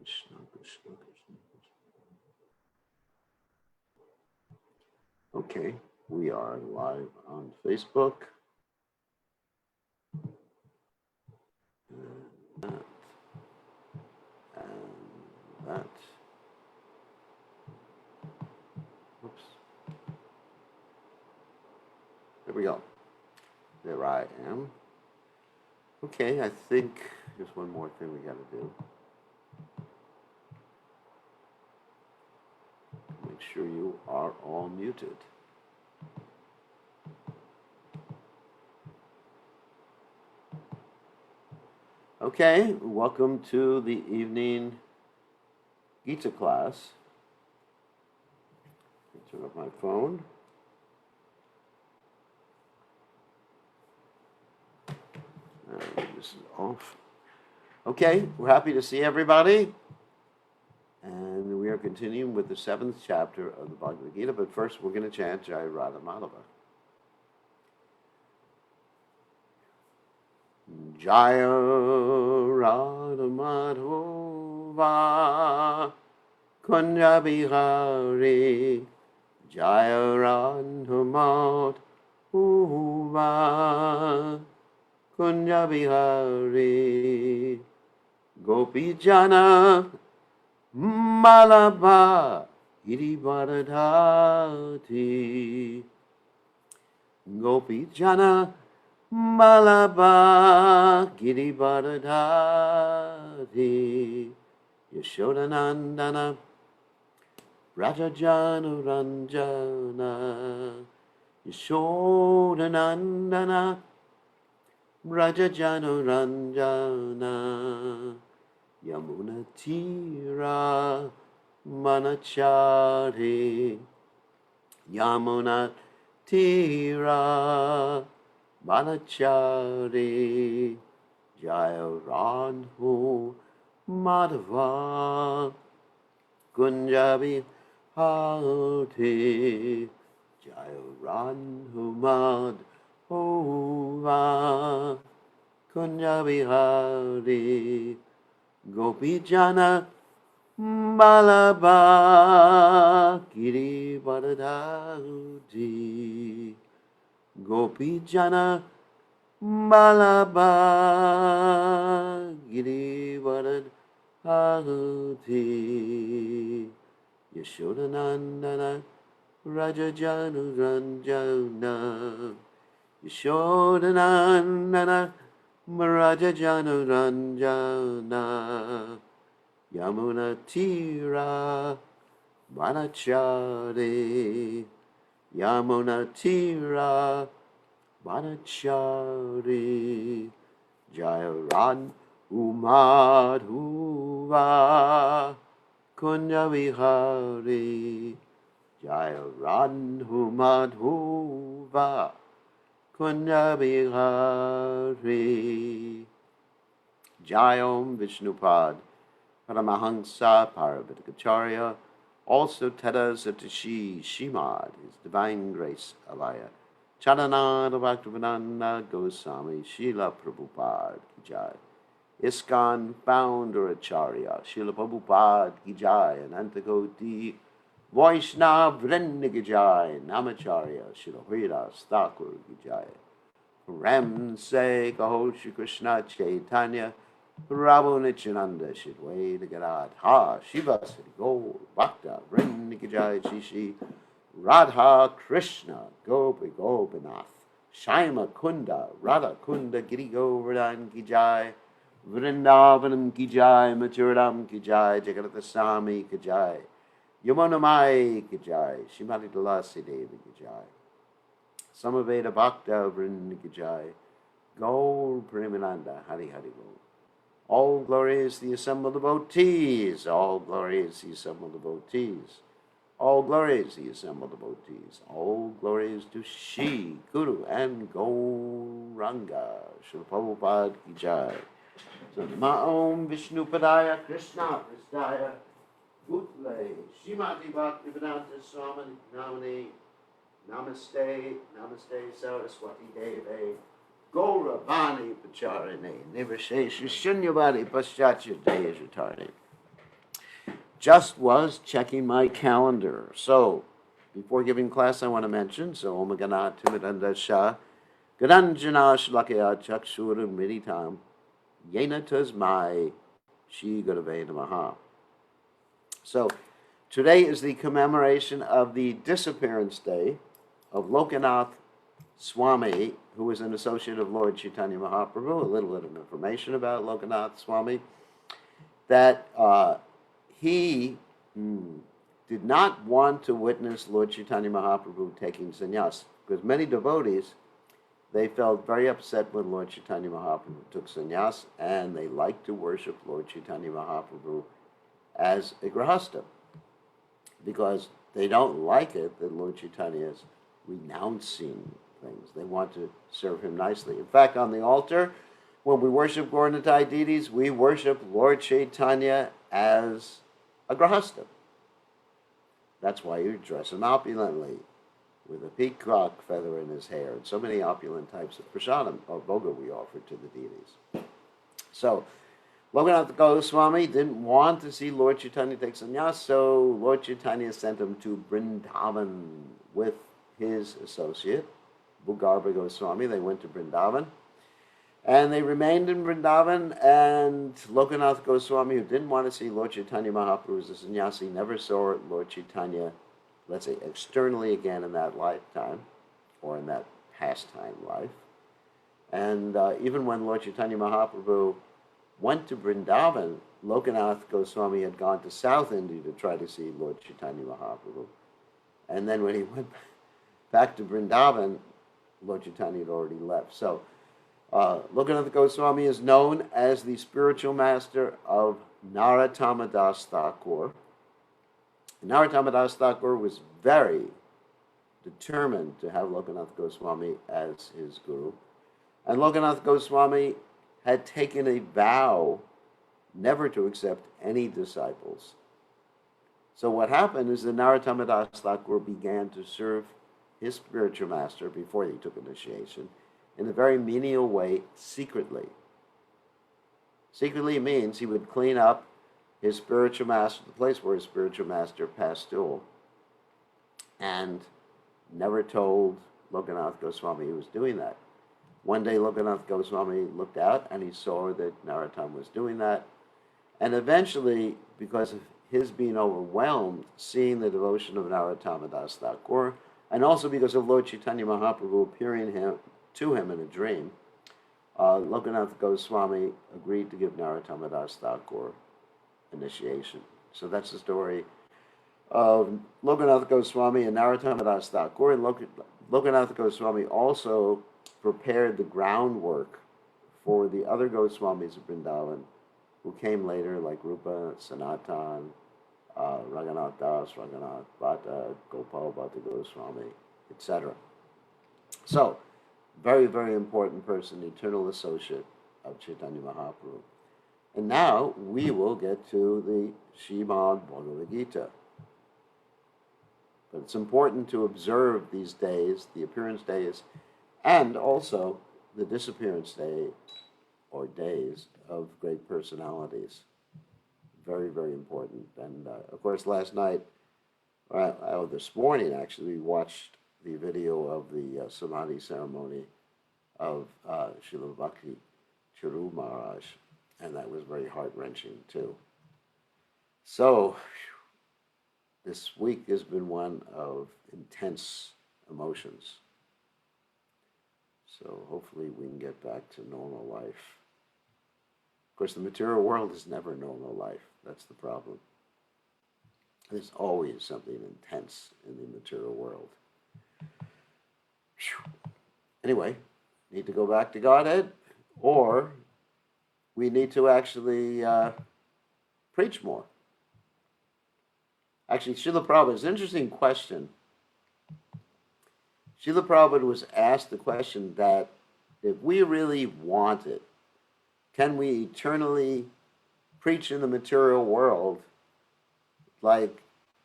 Krishna, Krishna, Krishna, Krishna. Okay, we are live on Facebook. And that. And that. Oops. There we go. There I am. Okay, I think there's one more thing we got to do. Make sure you are all muted. Okay, welcome to the evening Gita class. Turn off my phone. This is off. Okay, we're happy to see everybody. And we are continuing with the 7th chapter of the Bhagavad Gita. But first, we're going to chant Jai Radha Madhava. Jaya Radha Madhava Kunja Bihari Jaya Radha Madhava Kunja Bihari Gopi Jana Malabha Girivaradhati Gopi Jana Malabha Girivaradhati Yashodanandana Rajajana Ranjana Yashodanandana Rajajana Ranjana Yamuna Tira Manachari Yamuna Tira Manachari Jaya Radha Madhava Kunjabi Hati Jaya Radha Madhava Kunjabi Hari Gopi Jana Malabha Girivaradhati Gopi Jana Malabha Girivaradhati Yashodanandana Rajajanu Ranjana Yashodanandana Rajajanu Ranjana Yamuna Tira Manachari Yamuna Tira Manachari Jaya Radha Madhava Kunya Vihari Jaya Radha Madhava Kunya Vihari Jayom Vishnupad Paramahansa Paravatikacharya also Tada Satishi Shimad, His Divine Grace Alaya Charanada Bhaktivedanta Goswami Srila Prabhupada Ki Jai. ISKCON Founder Acharya Srila Prabhupada Ki Jai. Anantakoti Vaishnava Vrinda Ki Jai. Namacharya Srila Haridas Thakur Ki Jai. Ram Se Kaho Shri Krishna Chaitanya Prabhu Nityananda Shidwaita Gadadha Shiva Sri Gaur Bhakta Vrinda Ki Jai Shri Radha Krishna Gopi Gopinath Shaima Kunda Radha Kunda Giri Govardhan Ki Jai Vrindavanam Ki Jai Mathuram Ki Jai Jagannath Swami Ki Jai Yamunamai Ki Jai Shrimati Tulasi Devi Ki Jai Samaveda Bhakta Vrinda Ki Jai Gaur Premananda Hari Hari Gaur. All glory is the assembled devotees. All glory is the assembled devotees. All glory is the assembled devotees. All glory is to Shri, Guru, and Gauranga. Srila Prabhupada Ki Jai. So, Nama Om Vishnu Padaya Krishna Prasthaya Bhutle Shrimati Bhaktivedanta Swami Namani Namaste Namaste Saraswati Deve Gauravani Pacharane Nivashesh Shunyavadi Paschatya Deyajatarne. just was checking my calendar. So, before giving class, I want to mention, so Om Ganat Timidanda Shah, Gadanjana Shlakya Chakshura Miritam, Yena Tasmai, Shri Gurave Namaha. So, today is the commemoration of the disappearance day of Lokanath Swami, who was an associate of Lord Chaitanya Mahaprabhu. A little bit of information about Lokanath Swami, that he did not want to witness Lord Chaitanya Mahaprabhu taking sannyas, because many devotees, they felt very upset when Lord Chaitanya Mahaprabhu took sannyas, and they liked to worship Lord Chaitanya Mahaprabhu as a grahasta, because they don't like it that Lord Chaitanya is renouncing things. They want to serve him nicely. In fact, on the altar, when we worship Gauranitai deities, we worship Lord Chaitanya as a grahasta. That's why you dress him opulently, with a peacock feather in his hair, and so many opulent types of prasadam, or bhoga, we offer to the deities. So, Lokanath Goswami didn't want to see Lord Chaitanya take sannyas, so Lord Chaitanya sent him to Vrindavan with his associate, Bhagavad Goswami. They went to Vrindavan, and they remained in Vrindavan, and Lokanath Goswami, who didn't want to see Lord Chaitanya Mahaprabhu as a sannyasi, never saw Lord Chaitanya, let's say, externally again in that lifetime, or in that pastime life. And even when Lord Chaitanya Mahaprabhu went to Vrindavan, Lokanath Goswami had gone to South India to try to see Lord Chaitanya Mahaprabhu. And then when he went back to Vrindavan, Lord Chaitanya had already left. So, Lokanath Goswami is known as the spiritual master of Narottama Das Thakur. Narottama Das Thakur was very determined to have Lokanath Goswami as his guru. And Lokanath Goswami had taken a vow never to accept any disciples. So what happened is that Narottama Das Thakur began to serve his spiritual master before he took initiation in a very menial way, secretly. Secretly means he would clean up his spiritual master, the place where his spiritual master passed stool, and never told Lokanath Goswami he was doing that. One day Lokanath Goswami looked out and he saw that Narottama was doing that, and eventually, because of his being overwhelmed, seeing the devotion of Narottama Das Thakur, and also because of Lord Chaitanya Mahaprabhu appearing to him in a dream, Lokanath Goswami agreed to give Narottama Das Thakur initiation. So that's the story of Lokanath Goswami and Narottama Das Thakur. And Lokanath Goswami also prepared the groundwork for the other Goswamis of Vrindavan who came later, like Rupa, Sanatan, Raghunath Das, Raghunath Bhatta, Gopal Bhatta Goswami, etc. So, very, very important person, eternal associate of Chaitanya Mahaprabhu. And now we will get to the Srimad Bhagavad Gita. But it's important to observe these days, the appearance days, and also the disappearance day or days of great personalities. Very, very important. And of course, last night, this morning actually, we watched the video of the Samadhi ceremony of Srila Bhakti Charu Maharaj, and that was very heart-wrenching too. So, this week has been one of intense emotions. So hopefully we can get back to normal life. Of course, the material world is never normal life. That's the problem. There's always something intense in the material world. Anyway, need to go back to Godhead, or we need to actually preach more. Actually, Srila Prabhupada, it's an interesting question. Srila Prabhupada was asked the question that if we really want it, can we eternally preach in the material world like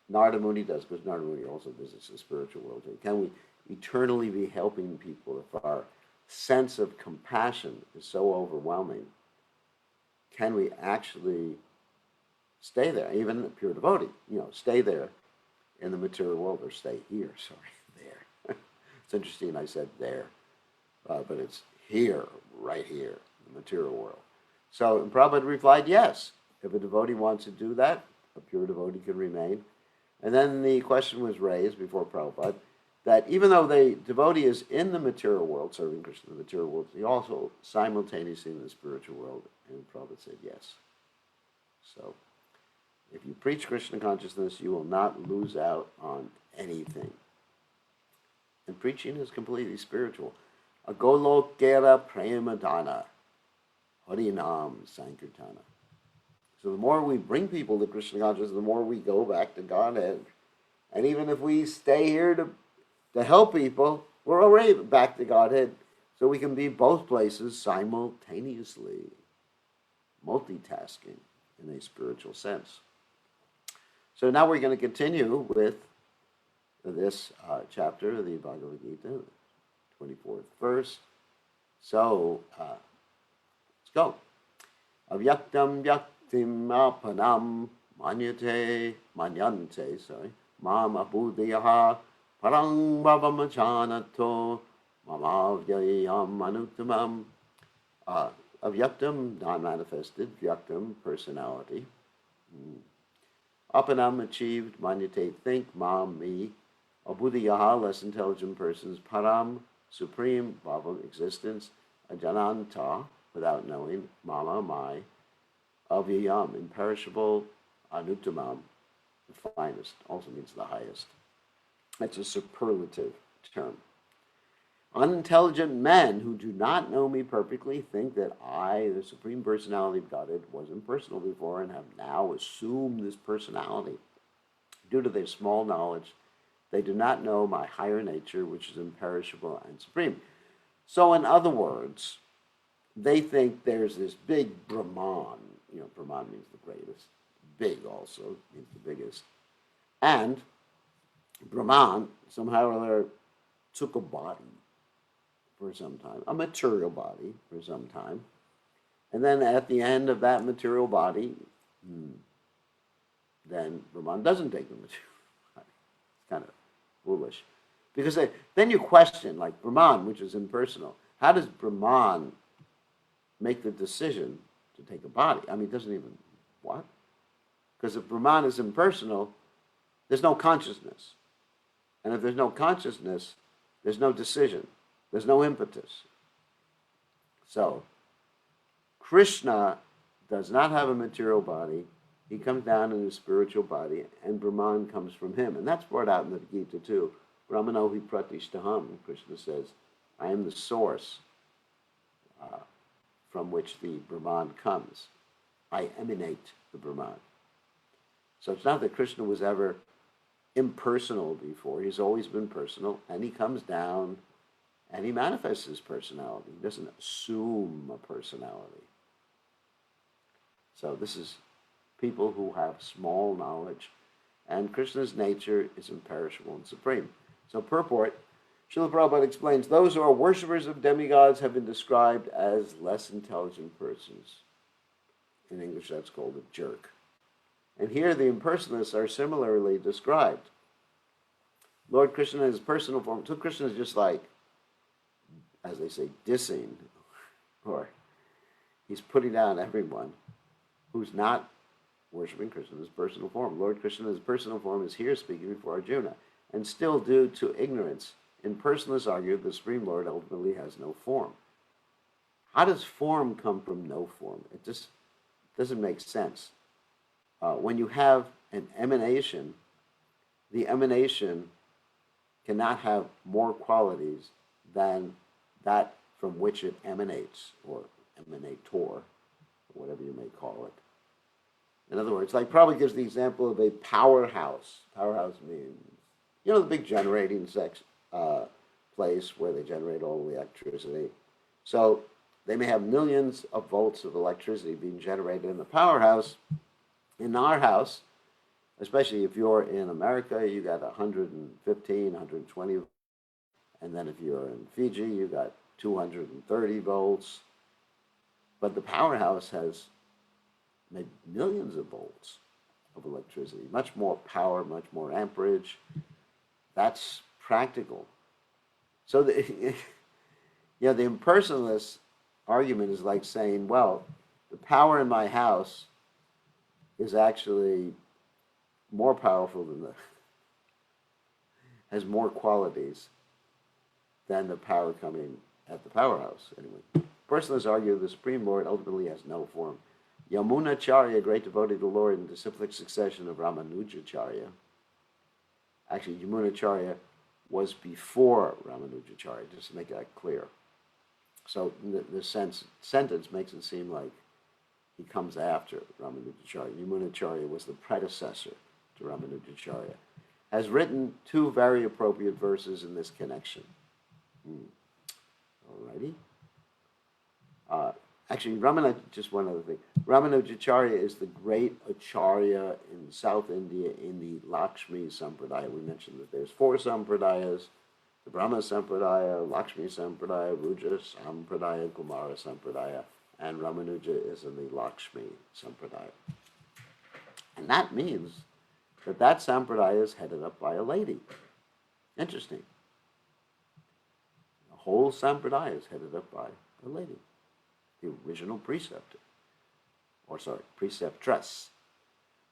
Narada Muni does? Because Narada Muni also visits the spiritual world. Can we eternally be helping people if our sense of compassion is so overwhelming? Can we actually stay there. Even a pure devotee, stay there in the material world, or stay here, there. It's interesting I said there, but it's here, right here, the material world. So Prabhupada replied, yes, if a devotee wants to do that, a pure devotee can remain. And then the question was raised before Prabhupada that even though the devotee is in the material world, serving Krishna in the material world, he also simultaneously in the spiritual world. And Prabhupada said yes. So if you preach Krishna consciousness, you will not lose out on anything. And preaching is completely spiritual. Agolokera premadana, harinam sankirtana. So the more we bring people to Krishna consciousness, the more we go back to Godhead. And even if we stay here to help people, we're already back to Godhead. So we can be both places simultaneously, multitasking in a spiritual sense. So now we're going to continue with this chapter of the Bhagavad Gita, 24th verse. So let's go. Avyaktam vyaktim apanam manyante, mam abhudayaha parang bhavamachanato mamavyayam anuttamam. Avyaktam, non-manifested, vyaktam, personality. Apanam, achieved, manyate, think, mam, me. Abhudayaha, less intelligent persons. Param, supreme, bhava, existence. Ajananta, without knowing. Mama, my. Avyayam, imperishable. Anuttamam, the finest, also means the highest. That's a superlative term. Unintelligent men who do not know me perfectly think that I, the Supreme Personality of Godhead, was impersonal before and have now assumed this personality. Due to their small knowledge, they do not know my higher nature, which is imperishable and supreme. So in other words, they think there's this big Brahman. Brahman means the greatest. Big also means the biggest. And Brahman somehow or other took a body for some time, a material body for some time. And then at the end of that material body, then Brahman doesn't take the material body. It's kind of foolish. Because then you question, like Brahman, which is impersonal, how does Brahman make the decision to take a body? I mean, it doesn't even, what? Because if Brahman is impersonal, there's no consciousness. And if there's no consciousness, there's no decision. There's no impetus. So, Krishna does not have a material body. He comes down in a spiritual body, and Brahman comes from him. And that's brought out in the Gita too. Brahmano hi pratishtaham. Krishna says, I am the source from which the Brahman comes. I emanate the Brahman. So it's not that Krishna was ever impersonal before. He's always been personal, and he comes down and he manifests his personality. He doesn't assume a personality. So this is people who have small knowledge, and Krishna's nature is imperishable and supreme. So purport, Srila Prabhupada explains, those who are worshippers of demigods have been described as less intelligent persons. In English, that's called a jerk. And here the impersonalists are similarly described. Lord Krishna in his personal form. So Krishna is just like, as they say, dissing, or he's putting down everyone who's not worshiping Krishna in his personal form. Lord Krishna in his personal form is here speaking before Arjuna. And still due to ignorance, impersonalists argue the Supreme Lord ultimately has no form. How does form come from no form? It just doesn't make sense. When you have an emanation, the emanation cannot have more qualities than that from which it emanates, or emanator, or whatever you may call it. In other words, like probably gives the example of a powerhouse. Powerhouse means, the big generating place where they generate all the electricity. So they may have millions of volts of electricity being generated in the powerhouse. In our house, especially if you're in America, you got 115, 120, and then if you're in Fiji, you got 230 volts. But the powerhouse has maybe millions of volts. of electricity. Much more power, much more amperage. That's practical. So the impersonalist argument is like saying, well, the power in my house is actually more powerful has more qualities than the power coming at the powerhouse. Anyway, personalists argue the Supreme Lord ultimately has no form. Yamunacharya, a great devotee of the Lord in disciplic succession of Ramanujacharya. Actually, Yamunacharya was before Ramanujacharya, just to make that clear. So the sentence makes it seem like he comes after Ramanujacharya. Yamunacharya was the predecessor to Ramanujacharya. Has written two very appropriate verses in this connection. Alrighty. Actually, just one other thing. Ramanujacharya is the great acharya in South India in the Lakshmi Sampradaya. We mentioned that there's 4 Sampradayas: the Brahma Sampradaya, Lakshmi Sampradaya, Rudra Sampradaya, Kumara Sampradaya, and Ramanuja is in the Lakshmi Sampradaya. And that means that Sampradaya is headed up by a lady. Interesting. The whole Sampradaya is headed up by a lady. The original preceptor. Preceptress.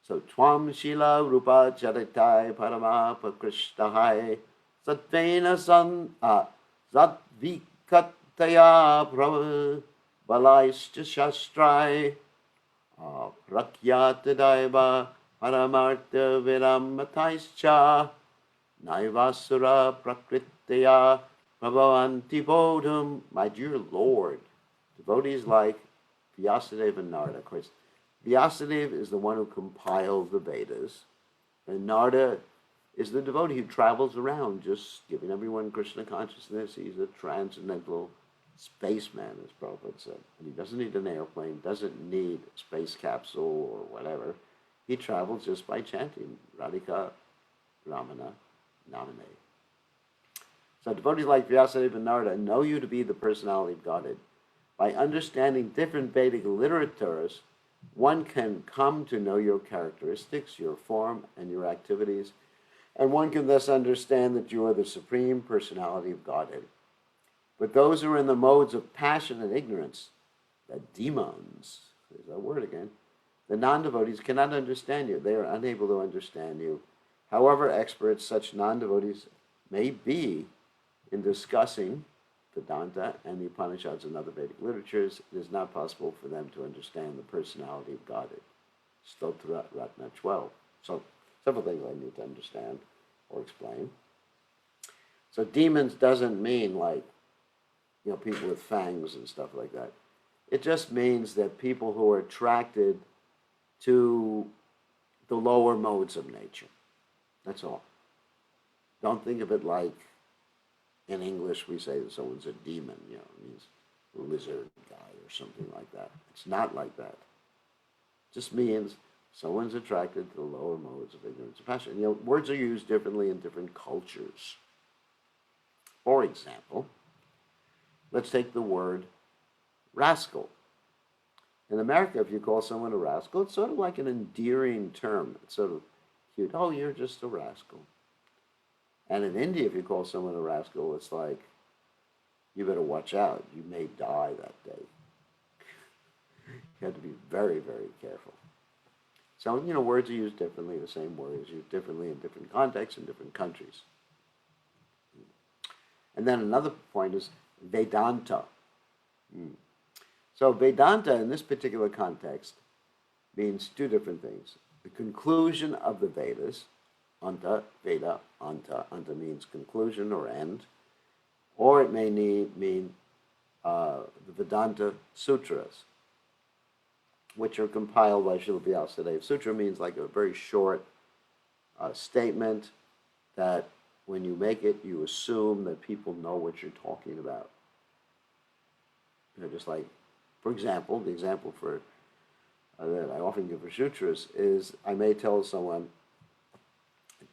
So, Tvam Shila Rupa Charitai Parama Pakrishtahai Satvena Satvikataya Prabha Balaishta Shastrai Prakyatadaiva Paramartha Viramataischa Naivasura Prakritya Prabhavanti Bodham. My dear Lord, devotees like Vyasadeva and Narada. Of course, Vyasadeva is the one who compiled the Vedas, and Narada is the devotee who travels around just giving everyone Krishna consciousness. He's a transcendental spaceman, as Prabhupada said. And he doesn't need an airplane, doesn't need a space capsule or whatever. He travels just by chanting Radhika Ramana Namane. So devotees like Vyasadeva and Narada know you to be the personality of Godhead. By understanding different Vedic literatures, one can come to know your characteristics, your form, and your activities, and one can thus understand that you are the supreme personality of Godhead. But those who are in the modes of passion and ignorance, the demons, there's that word again, the non-devotees cannot understand you. They are unable to understand you. However expert such non-devotees may be in discussing Vedanta and the Upanishads and other Vedic literatures, it is not possible for them to understand the personality of Godhead. Stotra Ratna 12. So, several things I need to understand or explain. So, demons doesn't mean like, people with fangs and stuff like that. It just means that people who are attracted to the lower modes of nature. That's all. Don't think of it like, in English, we say that someone's a demon, it means a lizard guy or something like that. It's not like that. It just means someone's attracted to the lower modes of ignorance and passion. Words are used differently in different cultures. For example, let's take the word rascal. In America, if you call someone a rascal, it's sort of like an endearing term. It's sort of cute. Oh, you're just a rascal. And in India, if you call someone a rascal, it's like, you better watch out. You may die that day. You have to be very, very careful. So, words are used differently. The same word is used differently in different contexts in different countries. And then another point is Vedanta. So Vedanta, in this particular context, means 2 different things. The conclusion of the Vedas, Anta, Veda, Anta. Anta means conclusion or end. Or it may mean the Vedanta Sutras, which are compiled by Srila Vyasadeva. Sutra means like a very short statement that when you make it, you assume that people know what you're talking about. Just like, for example, the example for that I often give for sutras is I may tell someone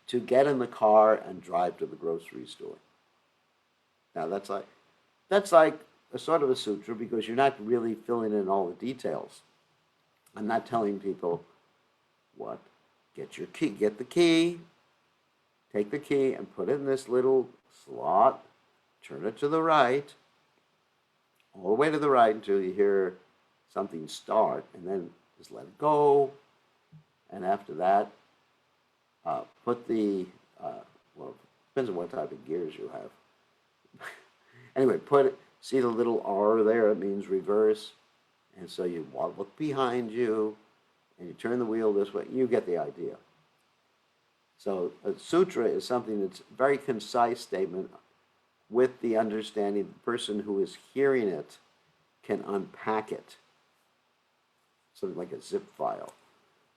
to get in the car and drive to the grocery store. Now that's like a sort of a sutra because you're not really filling in all the details. I'm not telling people what get the key, take the key and put it in this little slot, turn it to the right, all the way to the right until you hear something start, and then just let it go. And after that, put the, well, depends on what type of gears you have. Anyway, see the little R there, it means reverse. And so you look behind you, and you turn the wheel this way, you get the idea. So a sutra is something that's a very concise statement with the understanding the person who is hearing it can unpack it. Something like a zip file.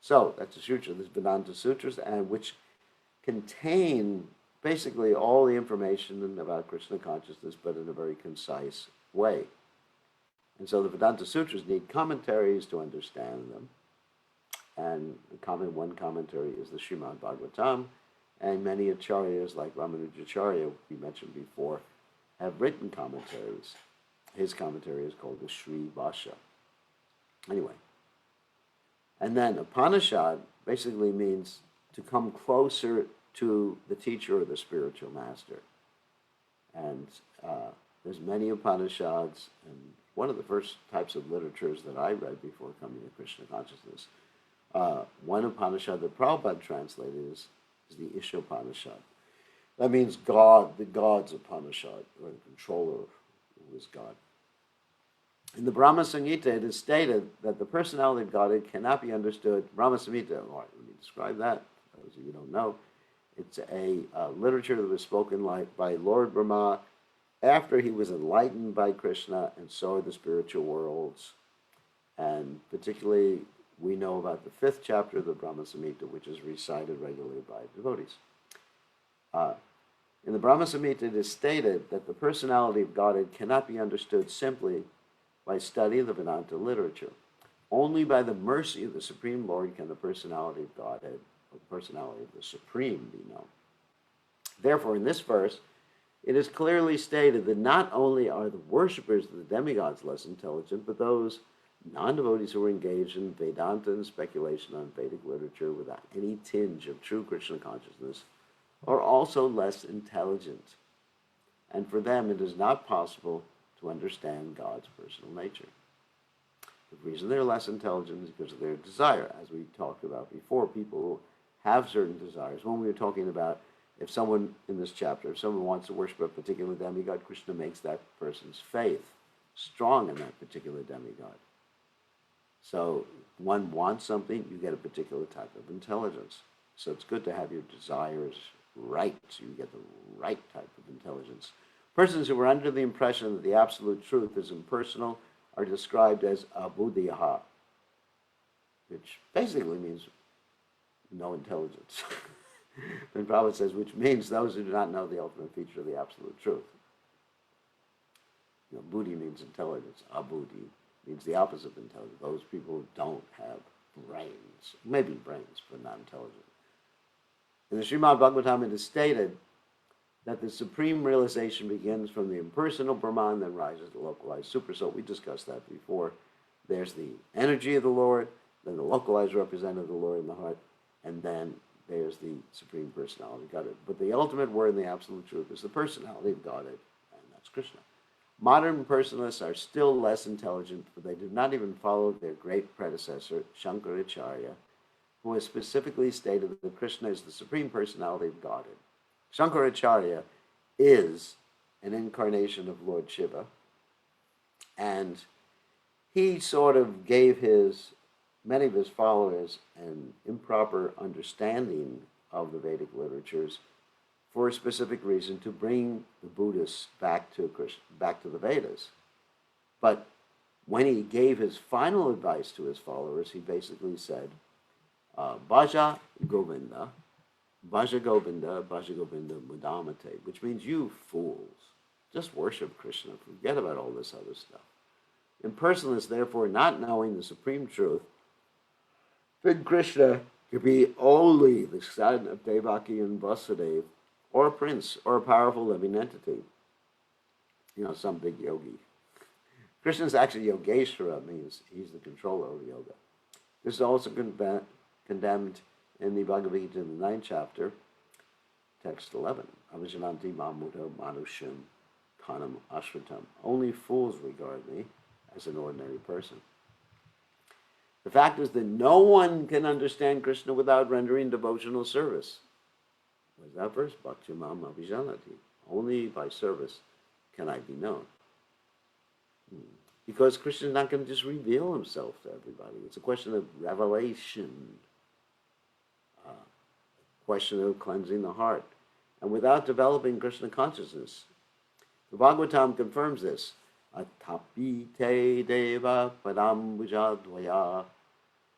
So that's a sutra. There's Vedanta Sutras, and which contain basically all the information about Krishna consciousness, but in a very concise way. And so the Vedanta Sutras need commentaries to understand them. And one commentary is the Srimad Bhagavatam, and many acharyas like Ramanujacharya, we mentioned before, have written commentaries. His commentary is called the Sri Bhashya. Anyway, and then Upanishad basically means to come closer to the teacher or the spiritual master. And there's many Upanishads, and one of the first types of literatures that I read before coming to Krishna consciousness, one Upanishad that Prabhupada translated is the Ishopanishad. That means God, the God's Upanishad, or the controller who is God. In the Brahma Samhita, it is stated that the personality of Godhead cannot be understood. Brahma Samhita, let me describe that, for those of you who don't know. It's a literature that was spoken by Lord Brahma after he was enlightened by Krishna and saw the spiritual worlds. And particularly, we know about the 5th chapter of the Brahma Samhita, which is recited regularly by devotees. In the Brahma Samhita, it is stated that the personality of Godhead cannot be understood simply by study of the Vedanta literature. Only by the mercy of the Supreme Lord can the personality of Godhead, or the personality of the Supreme, be known. Therefore, in this verse, it is clearly stated that not only are the worshippers of the demigods less intelligent, but those non-devotees who are engaged in Vedanta and speculation on Vedic literature without any tinge of true Krishna consciousness are also less intelligent. And for them, it is not possible to understand God's personal nature. The reason they're less intelligent is because of their desire. As we talked about before, people have certain desires. When we were talking about if someone, in this chapter, if someone wants to worship a particular demigod, Krishna makes that person's faith strong in that particular demigod. So one wants something, you get a particular type of intelligence. So it's good to have your desires right, so you get the right type of intelligence. Persons who are under the impression that the absolute truth is impersonal are described as abuddhiyaha, which basically means no intelligence. And Prabhupada says, which means those who do not know the ultimate feature of the absolute truth. Buddhi means intelligence. Abuddhi means the opposite of intelligence. Those people who don't have brains, maybe brains, but not intelligent. In the Srimad Bhagavatam, it is stated that the supreme realization begins from the impersonal Brahman, then rises to localized supersoul. We discussed that before. There's the energy of the Lord, then the localized representative of the Lord in the heart, and then there's the Supreme Personality of Godhead. But the ultimate word in the absolute truth is the personality of Godhead, and that's Krishna. Modern personalists are still less intelligent, but they did not even follow their great predecessor, Shankaracharya, who has specifically stated that Krishna is the Supreme Personality of Godhead. Shankaracharya is an incarnation of Lord Shiva, and he sort of gave many of his followers an improper understanding of the Vedic literatures for a specific reason, to bring the Buddhists back to the Vedas. But when he gave his final advice to his followers, he basically said, Bhaja Govinda, Bhaja Govinda, Bhaja Govinda Mudamate, which means you fools, just worship Krishna, forget about all this other stuff. Impersonalists, therefore, not knowing the supreme truth, think Krishna to be only the son of Devaki and Vasudeva, or a prince, or a powerful living entity. Some big yogi. Krishna's actually Yogeshwara, means he's the controller of yoga. This is also condemned in the Bhagavad Gita in the 9th chapter, text 11. Avajananti mamuto manusham kanam ashvatam. Only fools regard me as an ordinary person. The fact is that no one can understand Krishna without rendering devotional service. What's that verse? Bhakti mam avijanati. Only by service can I be known. Because Krishna is not going to just reveal himself to everybody. It's a question of revelation, a question of cleansing the heart. And without developing Krishna consciousness, the Bhagavatam confirms this. Atapi te deva padam vijadvaya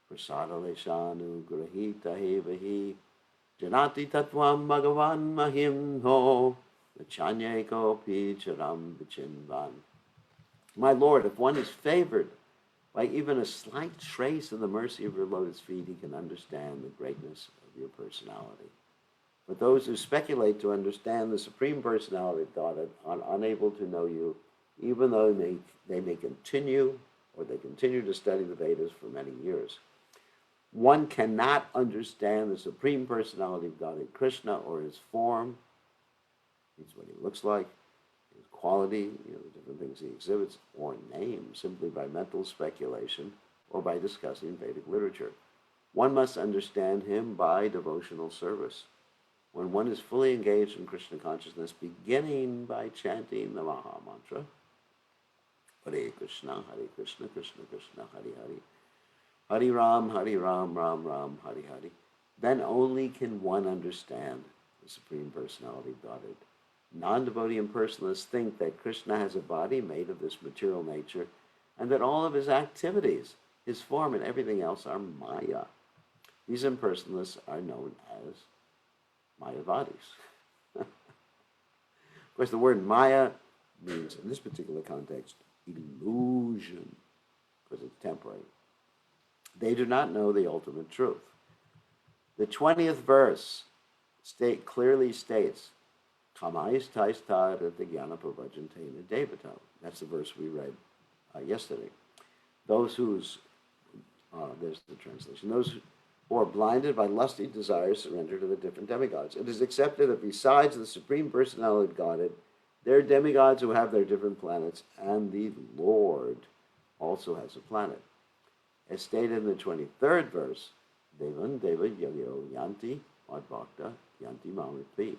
prasadaleshanu grahita hevahi janati tatvam bhagavan mahim no nachanyeko pi charam vichinvan. My Lord, if one is favored by even a slight trace of the mercy of your lotus feet, he can understand the greatness of your personality. But those who speculate to understand the Supreme Personality of God are unable to know you, even though they may continue to study the Vedas for many years. One cannot understand the Supreme Personality of God in Krishna or his form, means what he looks like, his quality, the different things he exhibits, or name, simply by mental speculation or by discussing Vedic literature. One must understand him by devotional service. When one is fully engaged in Krishna consciousness, beginning by chanting the Maha Mantra, Hare Krishna, Krishna Krishna, Hare Hare, Hare Ram, Ram Ram, Hare Hare, then only can one understand the Supreme Personality of Godhead. Non-devotee impersonalists think that Krishna has a body made of this material nature and that all of his activities, his form, and everything else are Maya. These impersonalists are known as Mayavadis. Of course, the word Maya means, in this particular context, illusion, because it's temporary. They do not know the ultimate truth. The 20th verse clearly states, Kamais taistar jnana pravajantena devata. That's the verse we read yesterday. Those whose, there's the translation, those who are blinded by lusty desires surrender to the different demigods. It is accepted that besides the Supreme Personality of Godhead, there are demigods who have their different planets, and the Lord also has a planet. As stated in the 23rd verse, Devan Deva Yagyo Yanti Madbhakta Yanti Mamipi.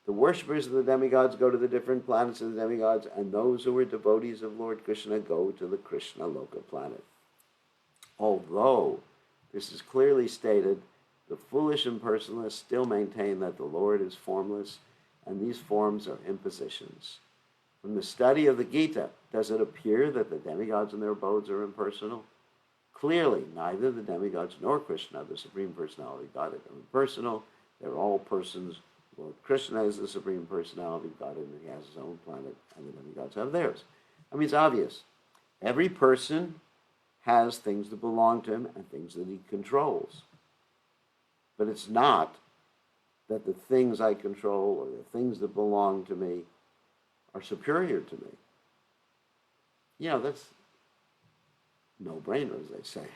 The worshippers of the demigods go to the different planets of the demigods, and those who are devotees of Lord Krishna go to the Krishna Loka planet. Although this is clearly stated, the foolish impersonalists still maintain that the Lord is formless, and these forms are impositions. From the study of the Gita, does it appear that the demigods and their abodes are impersonal? Clearly, neither the demigods nor Krishna, the Supreme Personality of Godhead, are impersonal. They're all persons. Lord Krishna is the Supreme Personality of Godhead, and he has his own planet, and the demigods have theirs. I mean, it's obvious. Every person has things that belong to him and things that he controls. But it's not that the things I control or the things that belong to me are superior to me. That's no-brainer, as they say.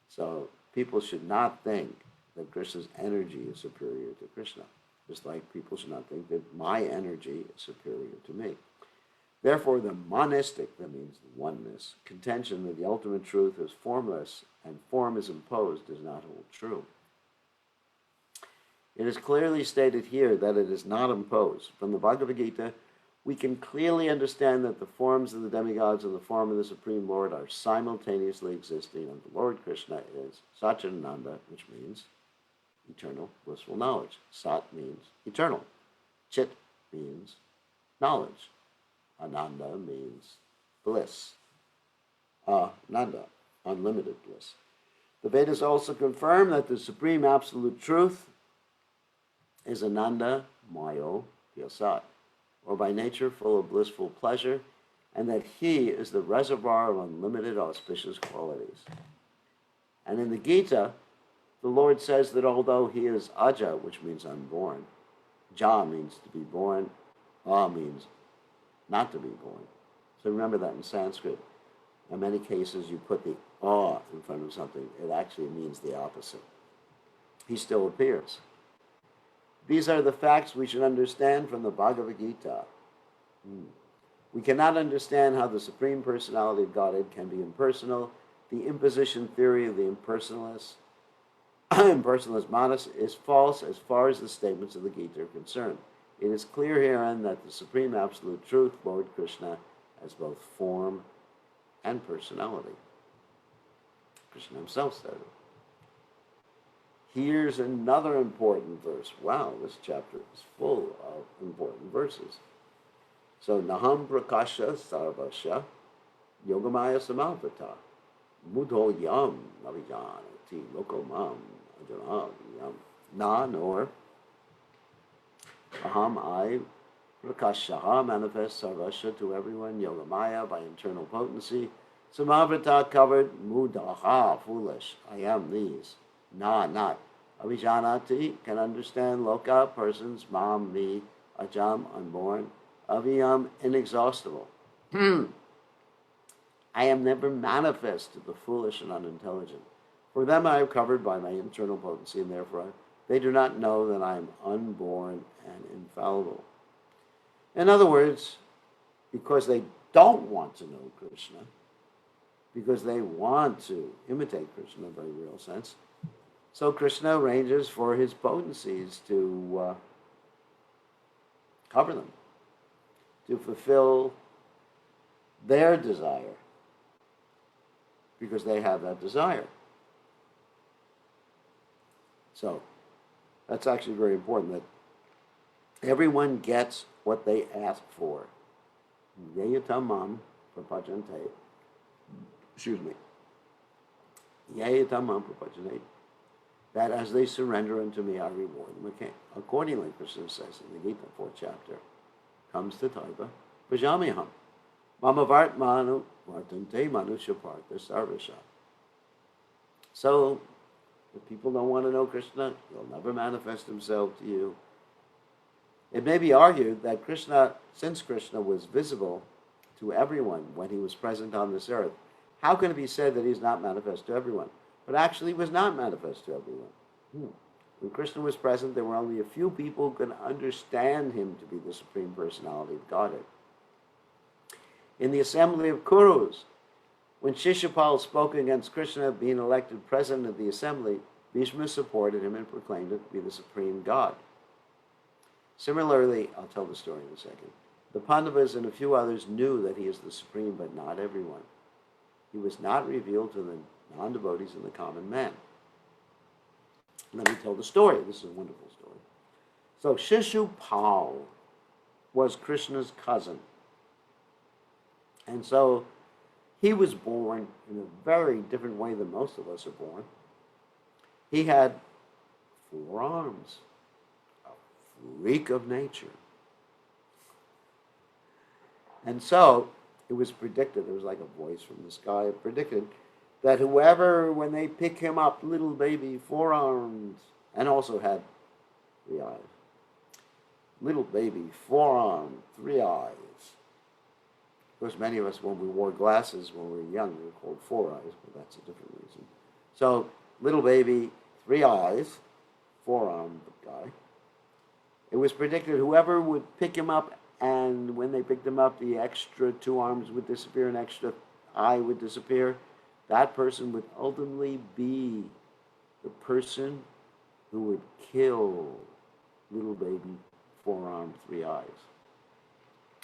So people should not think that Krishna's energy is superior to Krishna, just like people should not think that my energy is superior to me. Therefore, the monistic, that means oneness, contention that the ultimate truth is formless and form is imposed does not hold true. It is clearly stated here that it is not imposed. From the Bhagavad Gita, we can clearly understand that the forms of the demigods and the form of the Supreme Lord are simultaneously existing, and the Lord Krishna is Satchidananda, which means eternal blissful knowledge. Sat means eternal. Chit means knowledge. Ananda means bliss. Ananda, unlimited bliss. The Vedas also confirm that the supreme absolute truth is Ananda Mayo Vyasat, or by nature full of blissful pleasure, and that he is the reservoir of unlimited auspicious qualities. And in the Gita, the Lord says that although he is Aja, which means unborn, Ja means to be born, A means not to be born. So remember that in Sanskrit. In many cases, you put the awe in front of something, it actually means the opposite. He still appears. These are the facts we should understand from the Bhagavad Gita. We cannot understand how the Supreme Personality of Godhead can be impersonal. The imposition theory of the impersonalist Manas is false as far as the statements of the Gita are concerned. It is clear herein that the Supreme Absolute Truth, Lord Krishna, has both form and personality. Krishna himself said it. Here's another important verse. Wow, this chapter is full of important verses. So, Naham Prakasha Sarvasya Yogamaya Samavrata Mudho Yam Navijanati Lokomam Ajanam Yam Na nor Aham I Prakashaha manifests Sarvasya to everyone, Yogamaya by internal potency. Samavrata covered, Mudaha foolish. I am these. Na, not. Avijanati can understand, Loka, persons, Mam, me, Ajam, unborn, Aviyam, inexhaustible. I am never manifest to the foolish and unintelligent. For them I am covered by my internal potency, and therefore they do not know that I am unborn and infallible. In other words, because they don't want to know Krishna, because they want to imitate Krishna in a very real sense, so Krishna arranges for his potencies to cover them, to fulfill their desire, because they have that desire. So that's actually very important, that everyone gets what they ask for. Yayatamam prapajante. Excuse me. Yayatamam prapajante. That as they surrender unto me, I reward them. Okay. Accordingly, Krishna says in the Gita, 4th chapter, comes the Taiva, Bhajamiham. Mama Vartmanu Vartante Manusha Partha Sarvasha. So, if people don't want to know Krishna, he'll never manifest himself to you. It may be argued that Krishna, since Krishna was visible to everyone when he was present on this earth, how can it be said that he's not manifest to everyone? But actually, he was not manifest to everyone. When Krishna was present, there were only a few people who could understand him to be the Supreme Personality of Godhead. In the assembly of Kurus, when Shishupal spoke against Krishna being elected president of the assembly, Bhishma supported him and proclaimed him to be the Supreme God. Similarly, I'll tell the story in a second. The Pandavas and a few others knew that he is the Supreme, but not everyone. He was not revealed to the non-devotees and the common man. Let me tell the story. This is a wonderful story. So Shishupal was Krishna's cousin. And so he was born in a very different way than most of us are born. He had 4 arms, a freak of nature. And so it was predicted, there was like a voice from the sky, it predicted that whoever, when they pick him up, little baby, 4 arms, and also had 3 eyes. Little baby, 4 arms, 3 eyes. Of course, many of us, when we wore glasses when we were young, we were called 4 eyes, but that's a different reason. So, little baby, 3 eyes, 4-armed guy. It was predicted whoever would pick him up, and when they picked him up, the extra 2 arms would disappear, an extra eye would disappear. That person would ultimately be the person who would kill little baby, 4-armed, 3 eyes.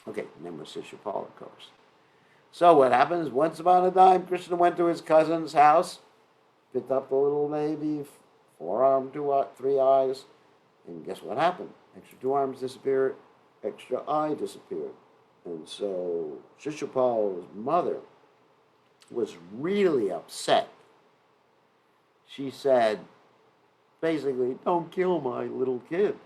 Okay, name was Shishupal, of course. So what happens? Once upon a time, Krishna went to his cousin's house, picked up the little baby, 4-armed, 3 eyes, and guess what happened? Extra 2 arms disappeared, extra eye disappeared. And so Shishupal's mother was really upset. She said, basically, don't kill my little kid.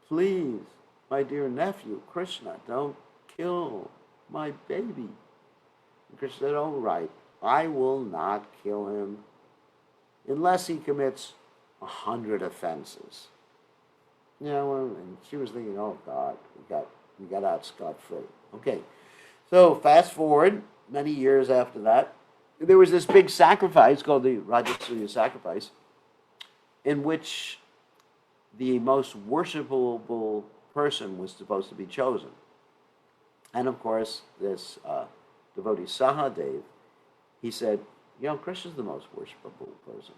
Please, my dear nephew, Krishna, don't kill my baby. And Krishna said, all right, I will not kill him unless he commits 100 offenses. You know, and she was thinking, oh God, we got out scot-free. Okay, so fast forward many years after that, there was this big sacrifice called the Rajasuya sacrifice, in which the most worshipable person was supposed to be chosen. And of course, this devotee Sahadev, he said, Krishna's the most worshipable person.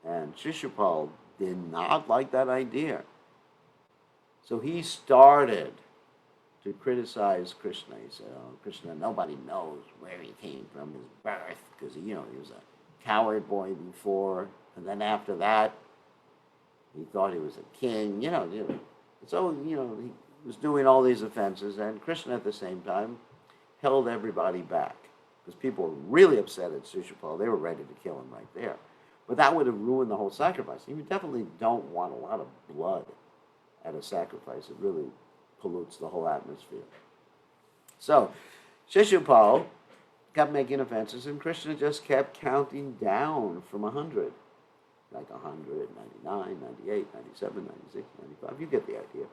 And Shishupal did not like that idea. So he started to criticize Krishna. He said, Krishna, nobody knows where he came from, his birth, because he was a coward boy before, and then after that, he thought he was a king, So, he was doing all these offenses, and Krishna at the same time held everybody back, because people were really upset at Shishupal. They were ready to kill him right there. But that would have ruined the whole sacrifice. You definitely don't want a lot of blood at a sacrifice. It really pollutes the whole atmosphere. So, Shishupal kept making offenses, and Krishna just kept counting down from 100. Like 100, 99, 98, 97, 96, 95. You get the idea.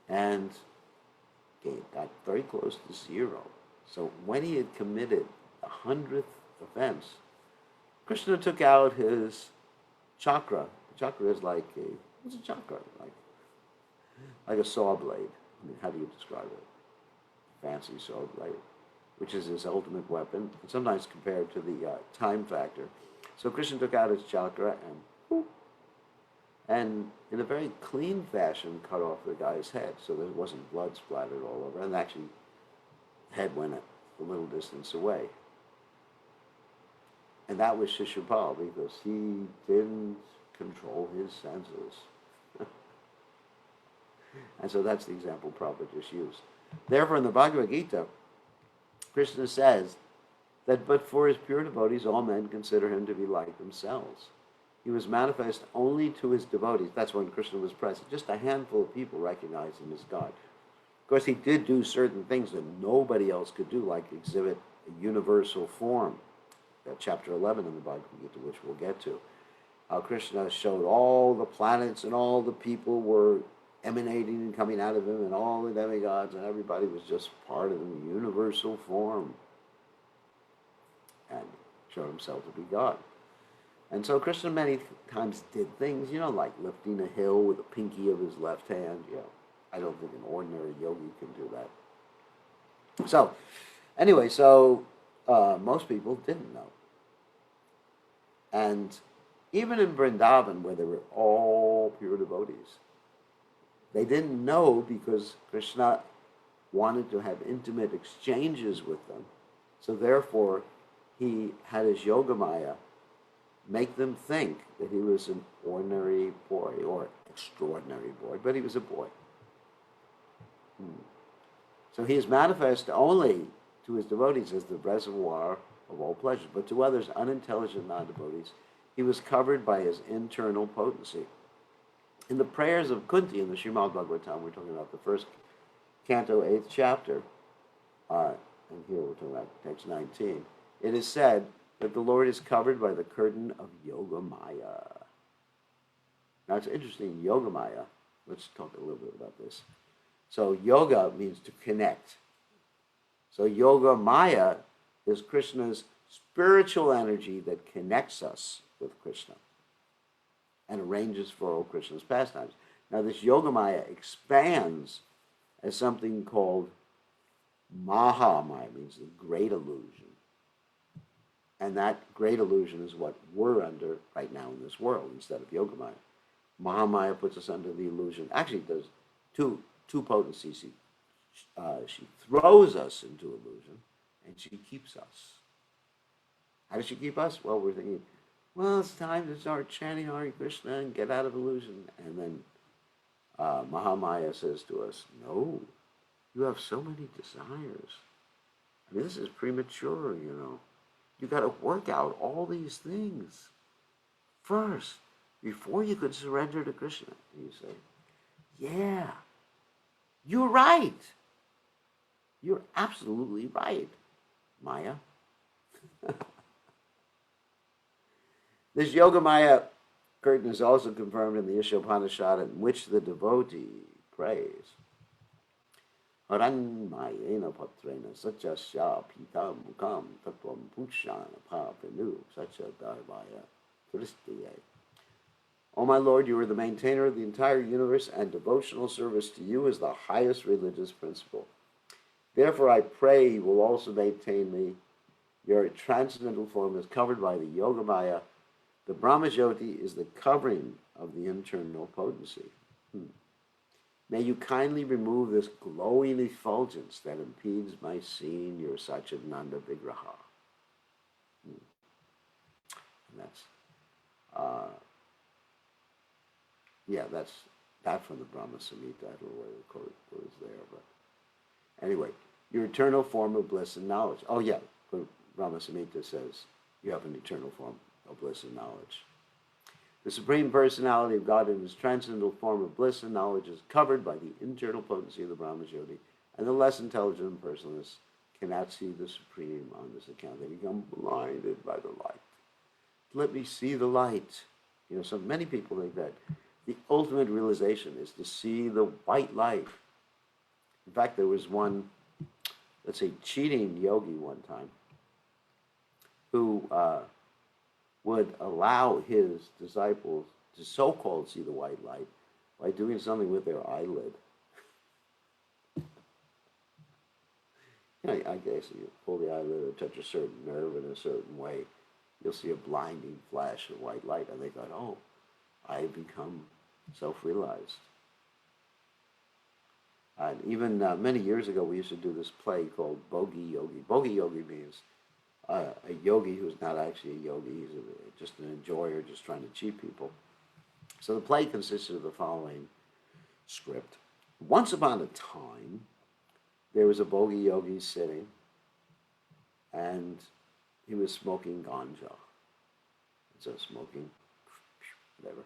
And it got very close to 0. So when he had committed the 100th offense, Krishna took out his chakra. The chakra is like what's a chakra? Like a saw blade. How do you describe it? Fancy saw blade, which is his ultimate weapon, and sometimes compared to the time factor. So Krishna took out his chakra and in a very clean fashion cut off the guy's head, so there wasn't blood splattered all over, and actually head went a little distance away. And that was Shishupal, because he didn't control his senses. And so that's the example Prabhupada just used. Therefore, in the Bhagavad Gita, Krishna says that but for his pure devotees, all men consider him to be like themselves. He was manifest only to his devotees. That's when Krishna was present. Just a handful of people recognized him as God. Of course, he did do certain things that nobody else could do, like exhibit a universal form. Chapter 11 in the Bhagavad Gita, which we'll get to. How Krishna showed all the planets and all the people were emanating and coming out of him, and all the demigods, and everybody was just part of the universal form. And showed himself to be God. And so Krishna many times did things, like lifting a hill with the pinky of his left hand. I don't think an ordinary yogi can do that. So, anyway, most people didn't know. And even in Vrindavan, where they were all pure devotees, they didn't know, because Krishna wanted to have intimate exchanges with them. So therefore, he had his Yogamaya make them think that he was an ordinary boy, or extraordinary boy, but he was a boy. So he is manifest only to his devotees as the reservoir of all pleasures, but to others, unintelligent non-devotees, he was covered by his internal potency. In the prayers of Kunti in the Srimad Bhagavatam, we're talking about the first canto, 8th chapter, and here we're talking about text 19, it is said that the Lord is covered by the curtain of Yogamaya. Now it's interesting, Yogamaya, let's talk a little bit about this. So yoga means to connect. So Yogamaya is Krishna's spiritual energy that connects us with Krishna and arranges for all Krishna's pastimes. Now this Yogamaya expands as something called Mahamaya, means the great illusion. And that great illusion is what we're under right now in this world instead of Yogamaya. Mahamaya puts us under the illusion. Actually, there's two potencies. She throws us into illusion, and she keeps us. How does she keep us? Well, we're thinking, well, it's time to start chanting Hare Krishna and get out of illusion. And then Mahamaya says to us, no, you have so many desires. I mean, this is premature, You got to work out all these things first before you could surrender to Krishna. And you say, yeah, you're right. You're absolutely right, Maya. This Yogamaya curtain is also confirmed in the Ishopanishad, in which the devotee prays. Haranmayena patrena Satyasya Pita Mukam Tatvam Pushana Papinu Satya Dharvaya Tristiye. O my Lord, you are the maintainer of the entire universe, and devotional service to you is the highest religious principle. Therefore I pray you will also maintain me. Your transcendental form is covered by the Yogamaya. The Brahmajyoti is the covering of the internal potency. May you kindly remove this glowing effulgence that impedes my seeing your Satchidananda Vigraha. And that's, that's that from the Brahma Samhita. I don't know where the quote was there, but anyway, your eternal form of bliss and knowledge. Oh yeah, the Brahma Samhita says you have an eternal form of bliss and knowledge. The Supreme Personality of God in his transcendental form of bliss and knowledge is covered by the internal potency of the Brahmajyoti, and the less intelligent personalists cannot see the Supreme on this account. They become blinded by the light. Let me see the light. So many people think that the ultimate realization is to see the white light. In fact, there was one, let's say, cheating yogi one time who would allow his disciples to so-called see the white light by doing something with their eyelid. I guess if you pull the eyelid or touch a certain nerve in a certain way, you'll see a blinding flash of white light. And they thought, oh, I've become self-realized. And even many years ago, we used to do this play called Bhogi Yogi. Bhogi Yogi means a yogi who's not actually a yogi. He's just an enjoyer, just trying to cheat people. So the play consisted of the following script. Once upon a time, there was a Bhogi yogi sitting, and he was smoking ganja. So smoking, whatever.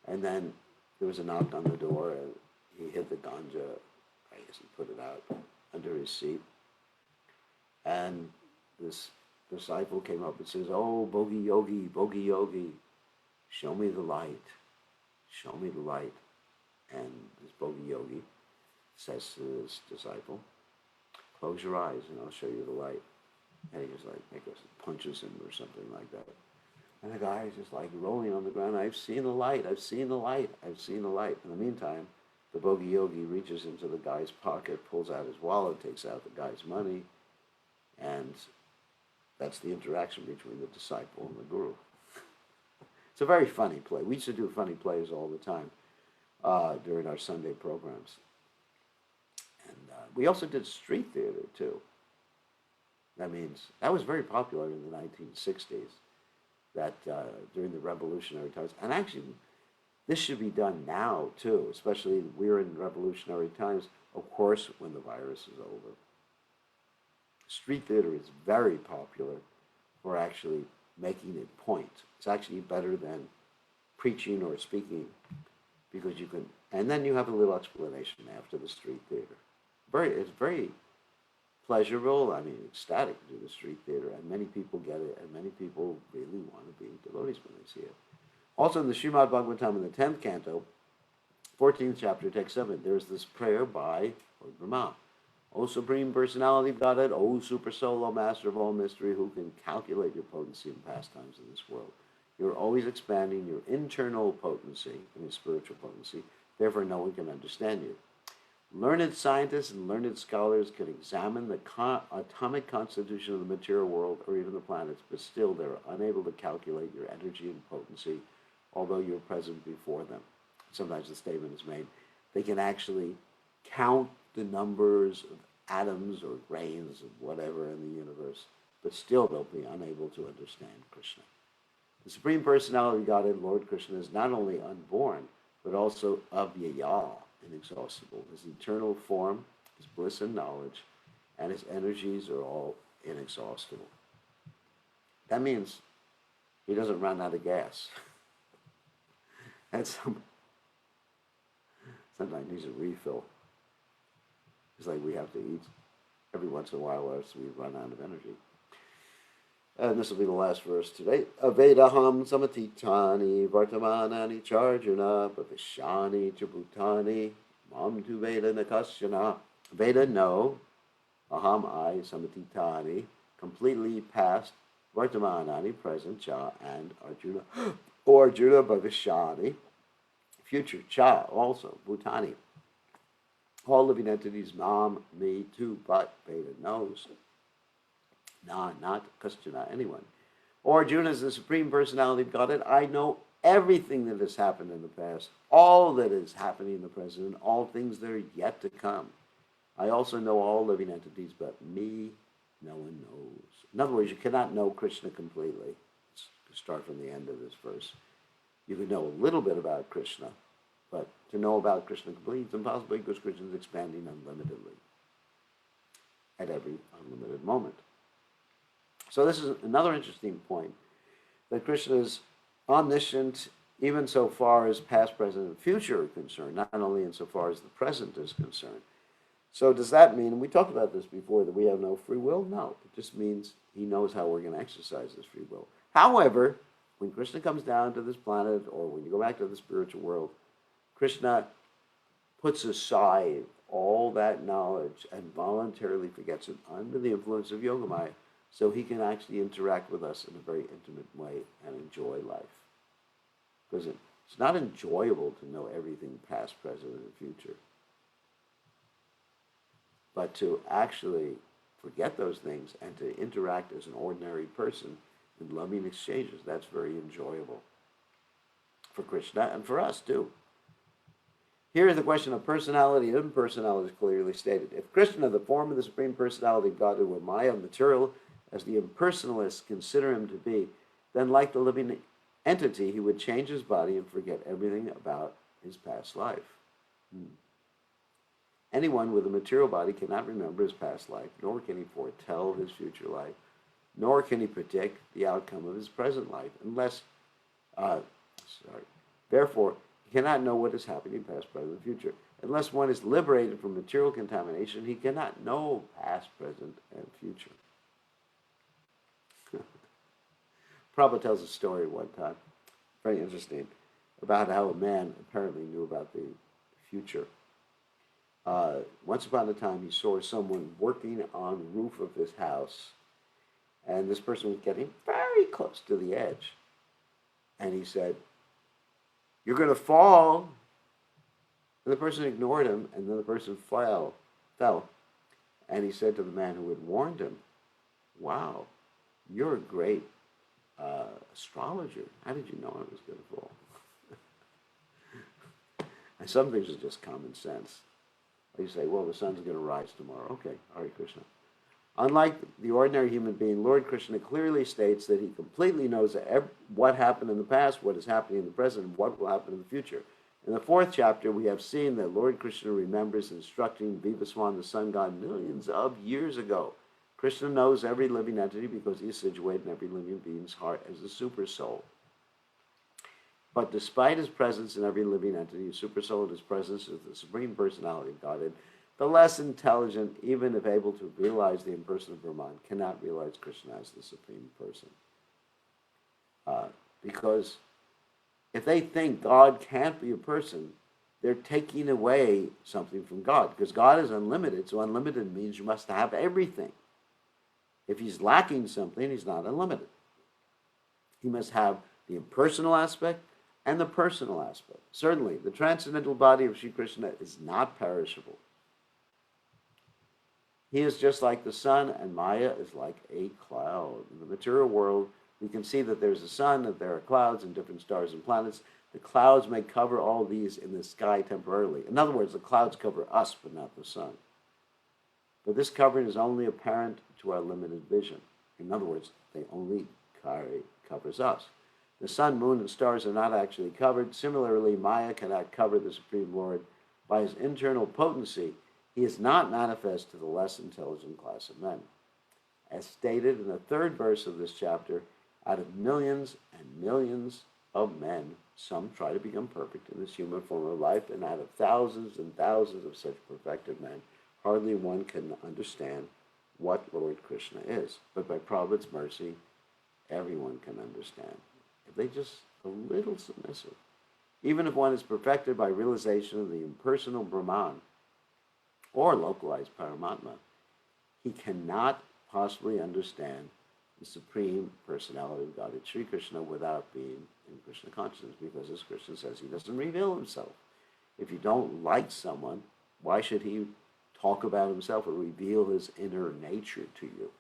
And then there was a knock on the door, and he hid the ganja. I guess he put it out under his seat. And this disciple came up and says, oh, Bhogi Yogi, show me the light. Show me the light. And this Bhogi Yogi says to his disciple, close your eyes and I'll show you the light. And he just punches him or something like that. And the guy is just rolling on the ground. I've seen the light. I've seen the light. I've seen the light. In the meantime, the Bhogi Yogi reaches into the guy's pocket, pulls out his wallet, takes out the guy's money, and that's the interaction between the disciple and the guru. It's a very funny play. We used to do funny plays all the time during our Sunday programs. And we also did street theater, too. That means, that was very popular in the 1960s, that during the revolutionary times. And actually, this should be done now, too, especially we're in revolutionary times, of course, when the virus is over. Street theater is very popular for actually making it point. It's actually better than preaching or speaking, because you can, and then you have a little explanation after the street theater. It's very pleasurable, ecstatic to do the street theater, and many people get it, and many people really want to be devotees when they see it. Also in the Srimad Bhagavatam in the 10th canto, 14th chapter, text 7, there's this prayer by Lord Brahma. O Supreme Personality of Godhead, O Super Solo, Master of all mystery, who can calculate your potency and pastimes in this world. You're always expanding your internal potency and your spiritual potency, therefore no one can understand you. Learned scientists and learned scholars can examine the atomic constitution of the material world or even the planets, but still they're unable to calculate your energy and potency, although you're present before them. Sometimes the statement is made, they can actually count the numbers of atoms or grains of whatever in the universe, but still they'll be unable to understand Krishna. The Supreme Personality of Godhead, Lord Krishna, is not only unborn, but also avyaya, inexhaustible. His eternal form, his bliss and knowledge, and his energies are all inexhaustible. That means he doesn't run out of gas. Sometimes needs a refill. It's like we have to eat every once in a while or else we run out of energy. And this will be the last verse today. Avedaham samatitani vartamanani charjuna bhavishani chabhutani mam tu veda nakasyana Veda know, aham I, samatitani, completely past, vartamanani, present, cha, and Arjuna, or Arjuna bhavishyani, future, cha, also, bhutani. All living entities, nam, me, too, but Veda knows. Na, not Kashchana, anyone. Or Arjuna is the Supreme Personality of Godhead. I know everything that has happened in the past, all that is happening in the present, and all things that are yet to come. I also know all living entities, but me, no one knows. In other words, you cannot know Krishna completely. Let's start from the end of this verse. You can know a little bit about Krishna, but to know about Krishna completely is impossible because Krishna is expanding unlimitedly at every unlimited moment. So this is another interesting point, that Krishna is omniscient even so far as past, present, and future are concerned, not only insofar as the present is concerned. So does that mean, and we talked about this before, that we have no free will? No. It just means he knows how we're going to exercise this free will. However, when Krishna comes down to this planet, or when you go back to the spiritual world, Krishna puts aside all that knowledge and voluntarily forgets it under the influence of Yogamaya, so he can actually interact with us in a very intimate way and enjoy life. Because it's not enjoyable to know everything past, present, and future. But to actually forget those things and to interact as an ordinary person in loving exchanges, that's very enjoyable for Krishna and for us too. Here is the question of personality and impersonality is clearly stated. If Krishna, the form of the Supreme Personality of Godhead, were Maya, material, as the impersonalists consider him to be, then like the living entity, he would change his body and forget everything about his past life. Anyone with a material body cannot remember his past life, nor can he foretell his future life, nor can he predict the outcome of his present life, Therefore, he cannot know what is happening past, present, and future. Unless one is liberated from material contamination, he cannot know past, present, and future. Prabhupada tells a story one time, very interesting, about how a man apparently knew about the future. Once upon a time, he saw someone working on the roof of his house, and this person was getting very close to the edge. And he said, "You're going to fall." And the person ignored him, and then the person fell. And he said to the man who had warned him, "Wow, you're a great astrologer. How did you know I was going to fall?" And some things are just common sense. You say, well, the sun's going to rise tomorrow. Okay, Hare Krishna. Unlike the ordinary human being, Lord Krishna clearly states that he completely knows what happened in the past, what is happening in the present, and what will happen in the future. In the 4th chapter, we have seen that Lord Krishna remembers instructing Vivaswan, the sun god, millions of years ago. Krishna knows every living entity because he is situated in every living being's heart as the super soul. But despite his presence in every living entity, his super soul and his presence as the Supreme Personality of Godhead, the less intelligent, even if able to realize the impersonal Brahman, cannot realize Krishna as the Supreme Person. Because if they think God can't be a person, they're taking away something from God. Because God is unlimited, so unlimited means you must have everything. If he's lacking something, he's not unlimited. He must have the impersonal aspect and the personal aspect. Certainly, the transcendental body of Sri Krishna is not perishable. He is just like the sun, and Maya is like a cloud. In the material world, we can see that there's a sun, that there are clouds and different stars and planets. The clouds may cover all these in the sky temporarily. In other words, the clouds cover us, but not the sun. But this covering is only apparent to our limited vision. In other words, they only covers us. The sun, moon, and stars are not actually covered. Similarly, Maya cannot cover the Supreme Lord. By his internal potency, he is not manifest to the less intelligent class of men. As stated in the 3rd verse of this chapter, out of millions and millions of men, some try to become perfect in this human form of life, and out of thousands and thousands of such perfected men, hardly one can understand what Lord Krishna is. But by Prabhupada's mercy, everyone can understand. If they just a little submissive. Even if one is perfected by realization of the impersonal Brahman, or localized Paramatma, he cannot possibly understand the Supreme Personality of Godhead, Sri Krishna, without being in Krishna consciousness, because as Krishna says, he doesn't reveal himself. If you don't like someone, why should he talk about himself or reveal his inner nature to you?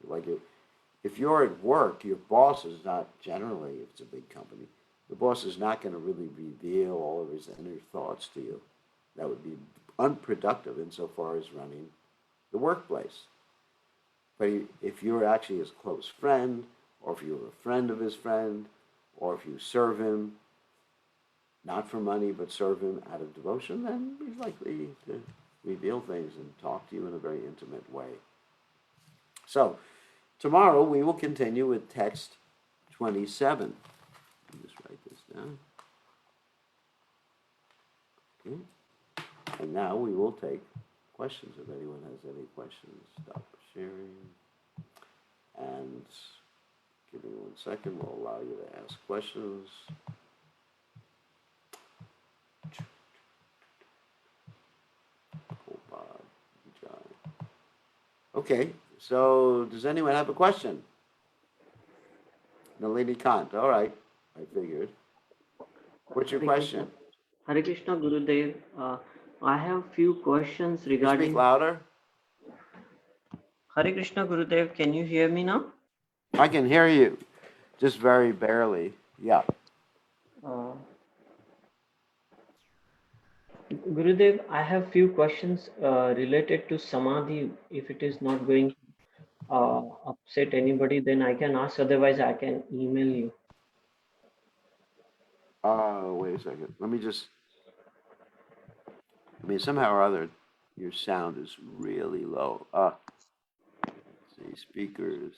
Like if you're at work, your boss is not generally, if it's a big company, the boss is not going to really reveal all of his inner thoughts to you. That would be unproductive insofar as running the workplace. But if you're actually his close friend, or if you're a friend of his friend, or if you serve him, not for money, but serve him out of devotion, then he's likely to reveal things and talk to you in a very intimate way. So, tomorrow we will continue with text 27. Let me just write this down. Okay. And now we will take questions. If anyone has any questions, stop sharing. And give me 1 second. We'll allow you to ask questions. Okay, so does anyone have a question? Nalini Kant, all right, I figured. What's your question? Hare Krishna Gurudev, I have few questions regarding... Speak louder. Hare Krishna Gurudev, can you hear me now? I can hear you, just very barely, yeah. Gurudev, I have few questions related to Samadhi. If it is not going to upset anybody, then I can ask, otherwise I can email you. Wait a second, somehow or other, your sound is really low. Let's see, speakers.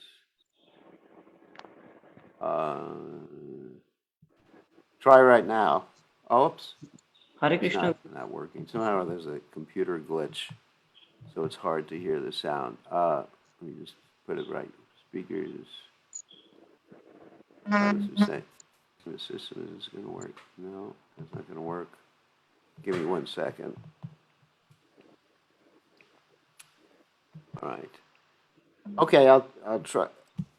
Try right now. Oops. Hare Krishna. It's not working. Somehow there's a computer glitch, so it's hard to hear the sound. Let me just put it right. Speakers. What does it say? The system is going to work. No, it's not going to work. Give me 1 second. All right. Okay, I'll try.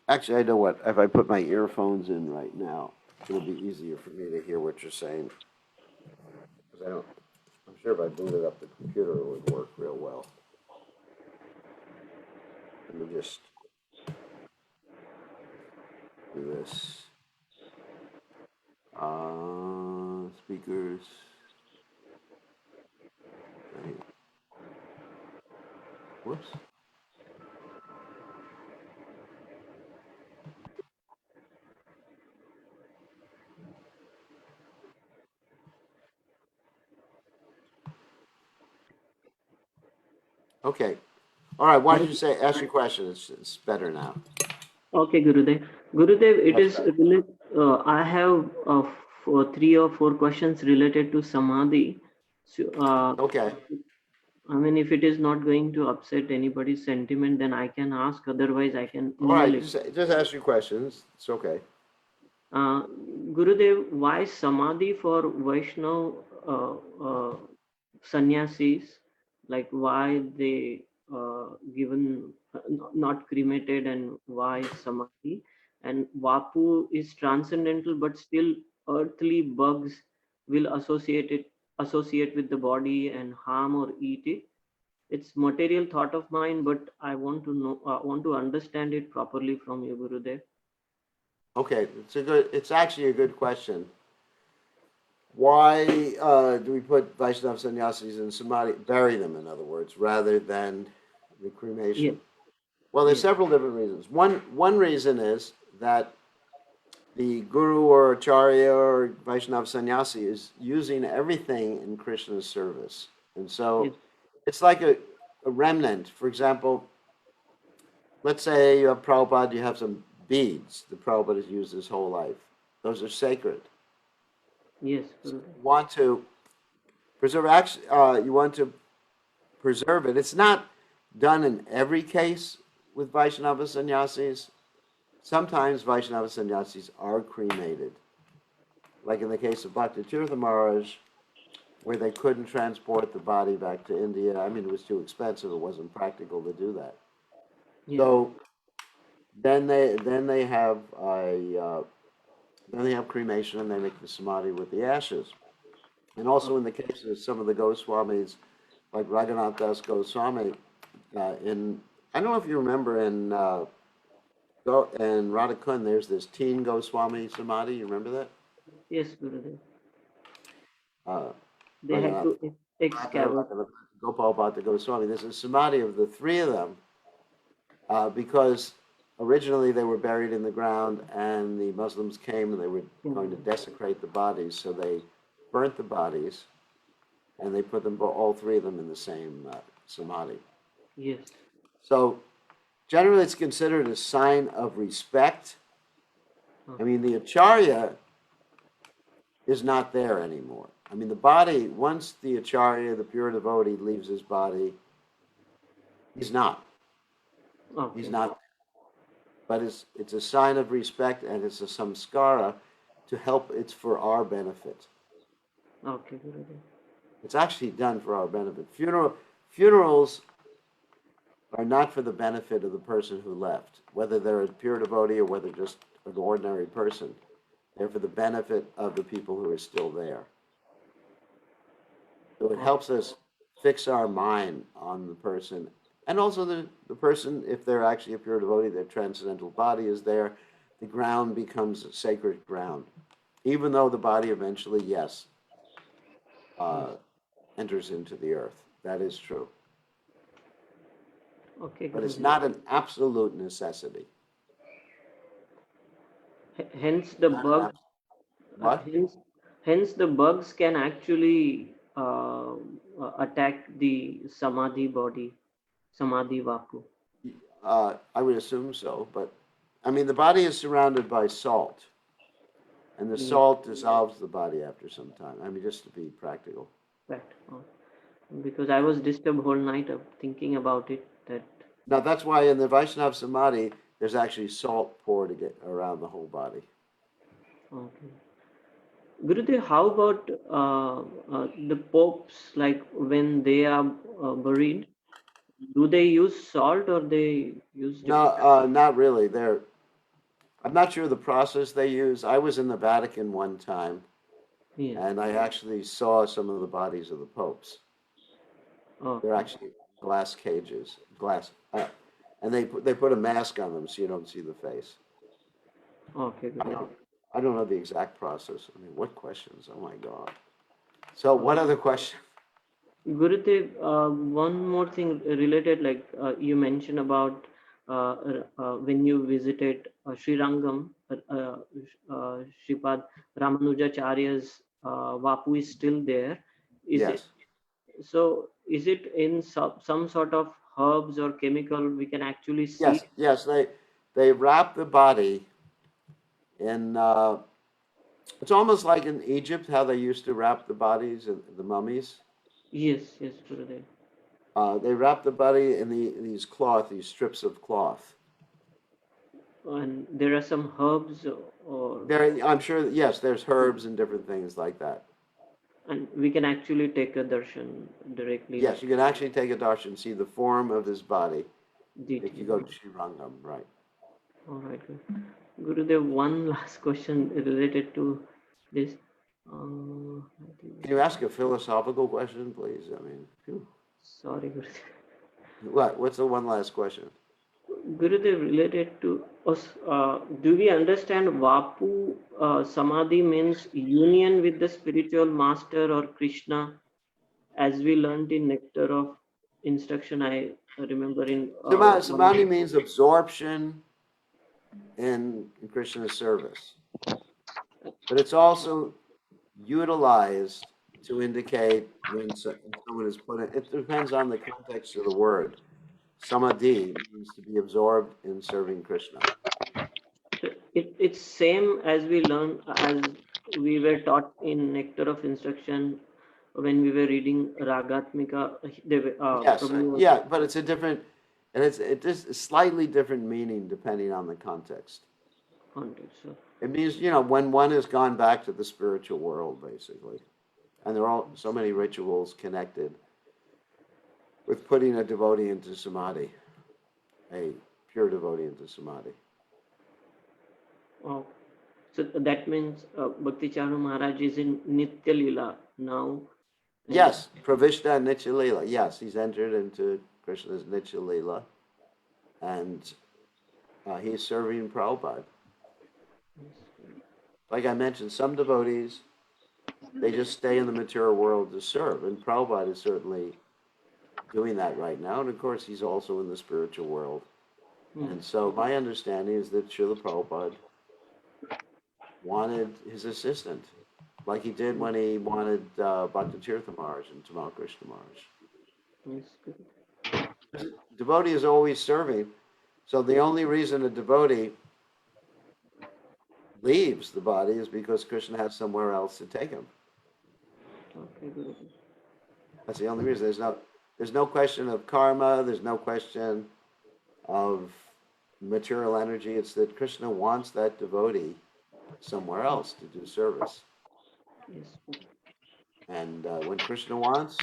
Actually, I know what. If I put my earphones in right now, it'll be easier for me to hear what you're saying. Because I'm sure if I booted up the computer, it would work real well. Let me just do this. Speakers. Right. Whoops. Okay. All right. Why don't you ask your question? It's better now. Okay, Gurudev. Gurudev, it is I have 3 or 4 questions related to Samadhi. So, okay. I mean, if it is not going to upset anybody's sentiment, then I can ask. Otherwise, I can email All right. it. Just ask your questions. It's okay. Gurudev, why Samadhi for Vaishnav sannyasis? Like why they given not cremated, and why Samadhi? And Vapu is transcendental, but still earthly bugs will associate with the body and harm or eat it. It's material thought of mine, but I want to know, want to understand it properly from you, Gurudev. Okay, it's actually a good question. Why do we put Vaishnava sannyasis in samadhi, bury them, in other words, rather than the cremation? Yeah. Well, there's several different reasons. One reason is that the guru or acharya or Vaishnava sannyasi is using everything in Krishna's service. And so it's like a remnant. For example, let's say you have Prabhupada, you have some beads that Prabhupada has used his whole life. Those are sacred. Yes. So you want to preserve. You want to preserve it. It's not done in every case with Vaishnava sannyasis. Sometimes Vaishnava sannyasis are cremated. Like in the case of Bhakti Tirtha Maharaj, where they couldn't transport the body back to India. I mean, it was too expensive. It wasn't practical to do that. Yes. So then they have then they have cremation and they make the samadhi with the ashes. And also in the case of some of the Goswamis, like Raghunath Das Goswami, in I don't know if you remember in Radhakund, there's this teen Goswami samadhi. You remember that? Yes, Gurudev. Uh, They had Raghunath to excavate. Gopal Bhatta Goswami. There's a samadhi of the three of them because originally they were buried in the ground and the Muslims came and they were going to desecrate the bodies, so they burnt the bodies and they put them all three of them in the same samadhi. Yes. So generally it's considered a sign of respect. I mean, the acharya is not there anymore. I mean, the body, once the acharya, the pure devotee, leaves his body, he's not. Okay. He's not. But it's a sign of respect and it's a samskara to help. It's for our benefit. Okay, Gurudev. It's actually done for our benefit. Funerals are not for the benefit of the person who left, whether they're a pure devotee or whether just an ordinary person. They're for the benefit of the people who are still there. So it helps us fix our mind on the person. And also the person, if they're actually a pure devotee, their transcendental body is there, the ground becomes a sacred ground. Even though the body eventually, yes, enters into the earth. That is true. Okay, But it's Gurudev. not an absolute necessity. Hence the Not an bug. What? Hence the bugs can actually attack the samadhi body, samadhi vapu. I would assume so, but I mean, the body is surrounded by salt, and the Yes. salt dissolves the body after some time. I mean, just to be practical. Right. Because I was disturbed whole night of thinking about it. That Now, that's why in the Vaishnav Samadhi, there's actually salt poured around the whole body. okay. Gurudev, how about the popes? Like when they are buried, do they use salt or they use different? No, not really. I'm not sure the process they use. I was in the Vatican one time, Yes. and I actually saw some of the bodies of the popes. Oh, They're actually glass cages, and they put a mask on them so you don't see the face. okay, Gurudev. I don't know the exact process. I mean, what questions? Oh my God. So, what other questions? Gurudev, one more thing related, like you mentioned about when you visited Sri Rangam, Sripad Ramanujacharya's Vapu is still there. Is it Yes, so? Is it in some sort of herbs or chemical we can actually see? yes. They wrap the body in. It's almost like in Egypt how they used to wrap the bodies of the mummies. Yes, yes, Gurudev. They wrap the body in these strips of cloth. And there are some herbs, or I'm sure. Yes, there's herbs and different things like that. and we can actually take a darshan directly. Yes, you can actually take a darshan and see the form of his body if you DT. go to Sri Rangam, right? All right, good. Gurudev, one last question related to this. I think, Can you ask a philosophical question, please? I mean, phew. sorry, Gurudev. What? What's the one last question? Gurudev, related to us, do we understand Vapu Samadhi means union with the spiritual master or Krishna, as we learned in Nectar of Instruction? I remember in one of Samadhi means absorption in Krishna's service, but it's also utilized to indicate when someone is put in. It depends on the context of the word. Samadhi means to be absorbed in serving Krishna. it's same as we learn as we were taught in Nectar of Instruction when we were reading Ragatmika. Yes, Prabhu was yeah, but it's a different, and it is a slightly different meaning depending on the context. context. So, It means, when one has gone back to the spiritual world, basically. And there are all so many rituals connected with putting a devotee into samadhi, a pure devotee into samadhi. Oh, so that means Bhakti Charu Maharaj is in Nitya Lila now. And Yes, Pravishta Nitya Lila. Yes, he's entered into Krishna's Nitya Lila, and he's serving Prabhupada. Like I mentioned, some devotees, they just stay in the material world to serve, and Prabhupada is certainly doing that right now. And of course, he's also in the spiritual world. And so my understanding is that Srila Prabhupada wanted his assistant, like he did when he wanted Bhakti Tirtha Maharaj and Tamal Krishna Maharaj. yes. Devotee is always serving, so the only reason a devotee leaves the body is because Krishna has somewhere else to take him. Okay, Guruji. That's the only reason. There's no question of karma. There's no question of material energy. It's that Krishna wants that devotee somewhere else to do service. Yes. And when Krishna wants,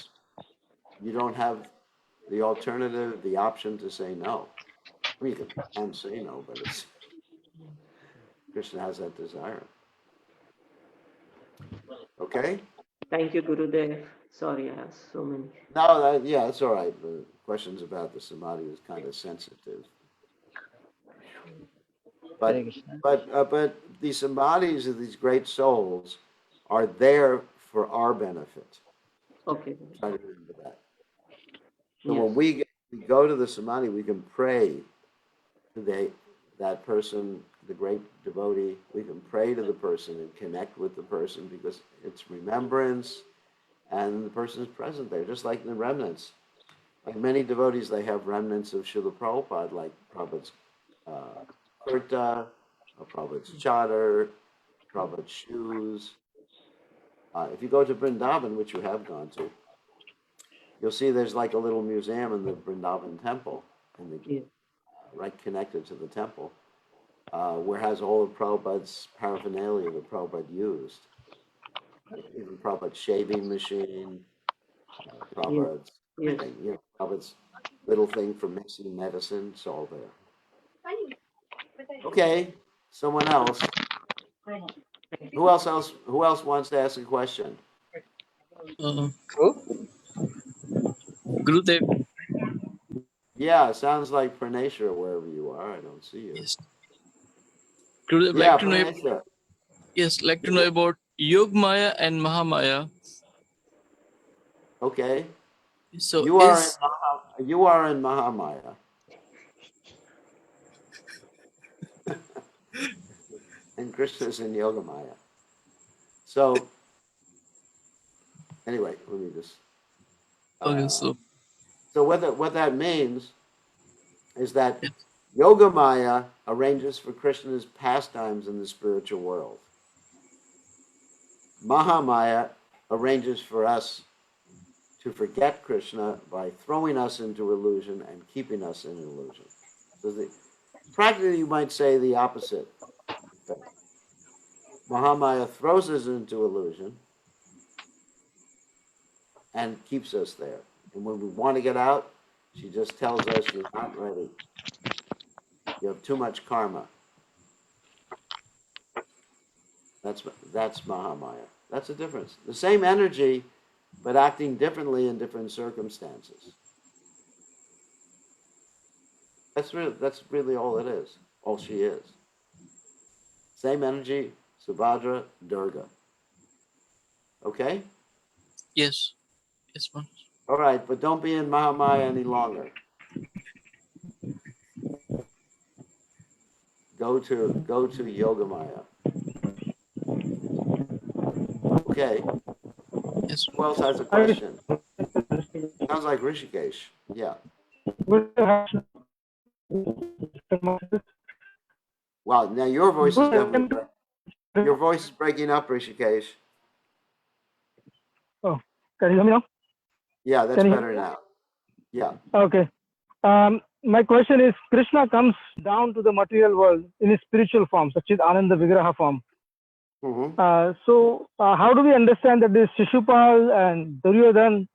you don't have the alternative, the option to say no. I mean, you can say no, but it's Krishna has that desire. Okay? Thank you, Gurudev. Sorry, I asked so many. No, yeah, that's all right. The questions about the samadhi is kind of sensitive. But the samadhis of these great souls are there for our benefit. Okay. Try to remember that. So Yes. when we go to the samadhi, we can pray to that person, the great devotee. We can pray to the person and connect with the person because it's remembrance, and the person is present there, just like the remnants. Like many devotees, they have remnants of Srila Prabhupada, like Prabhupada's kurta, Prabhupada's chadar, Prabhupada's shoes. If you go to Vrindavan, which you have gone to, you'll see there's like a little museum in the Vrindavan temple, and right connected to the temple, where it has all of Prabhupada's paraphernalia that Prabhupada used. Even Prabhupada's shaving machine, Prabhupada's thing, Prabhupada's little thing for mixing medicine, it's all there. Okay, someone else. Who else wants to ask a question? Gurudev. Yeah, sounds like Praneshwar wherever you are. I don't see you. Yes. Gurudev, Yeah, like to know. Praneshwar. Yes, like to know about Yog Maya and Mahamaya. Okay. So you are in Mahamaya. And Krishna's in Yogamaya. So anyway, let me just. Okay, So what that means is that Yogamaya arranges for Krishna's pastimes in the spiritual world. Mahamaya arranges for us to forget Krishna by throwing us into illusion and keeping us in illusion. So practically, you might say the opposite thing. Mahamaya throws us into illusion and keeps us there. And when we want to get out, she just tells us you're not ready. You have too much karma. That's Mahamaya. That's the difference. The same energy, but acting differently in different circumstances. That's really all it is. All she is. Same energy, Subhadra, Durga. Okay? yes, man. All right, but don't be in Mahamaya any longer. Go to Yogamaya. Okay. Yes. Who else has a question? Sounds like Rishikesh. Yeah. Wow. Now your voice is definitely breaking up, Rishikesh. Oh, can you hear me now? Yeah, that's better now. Yeah. Okay. My question is, Krishna comes down to the material world in his spiritual form, such as Ananda Vigraha form. So how do we understand that this Shishupal and Duryodhan,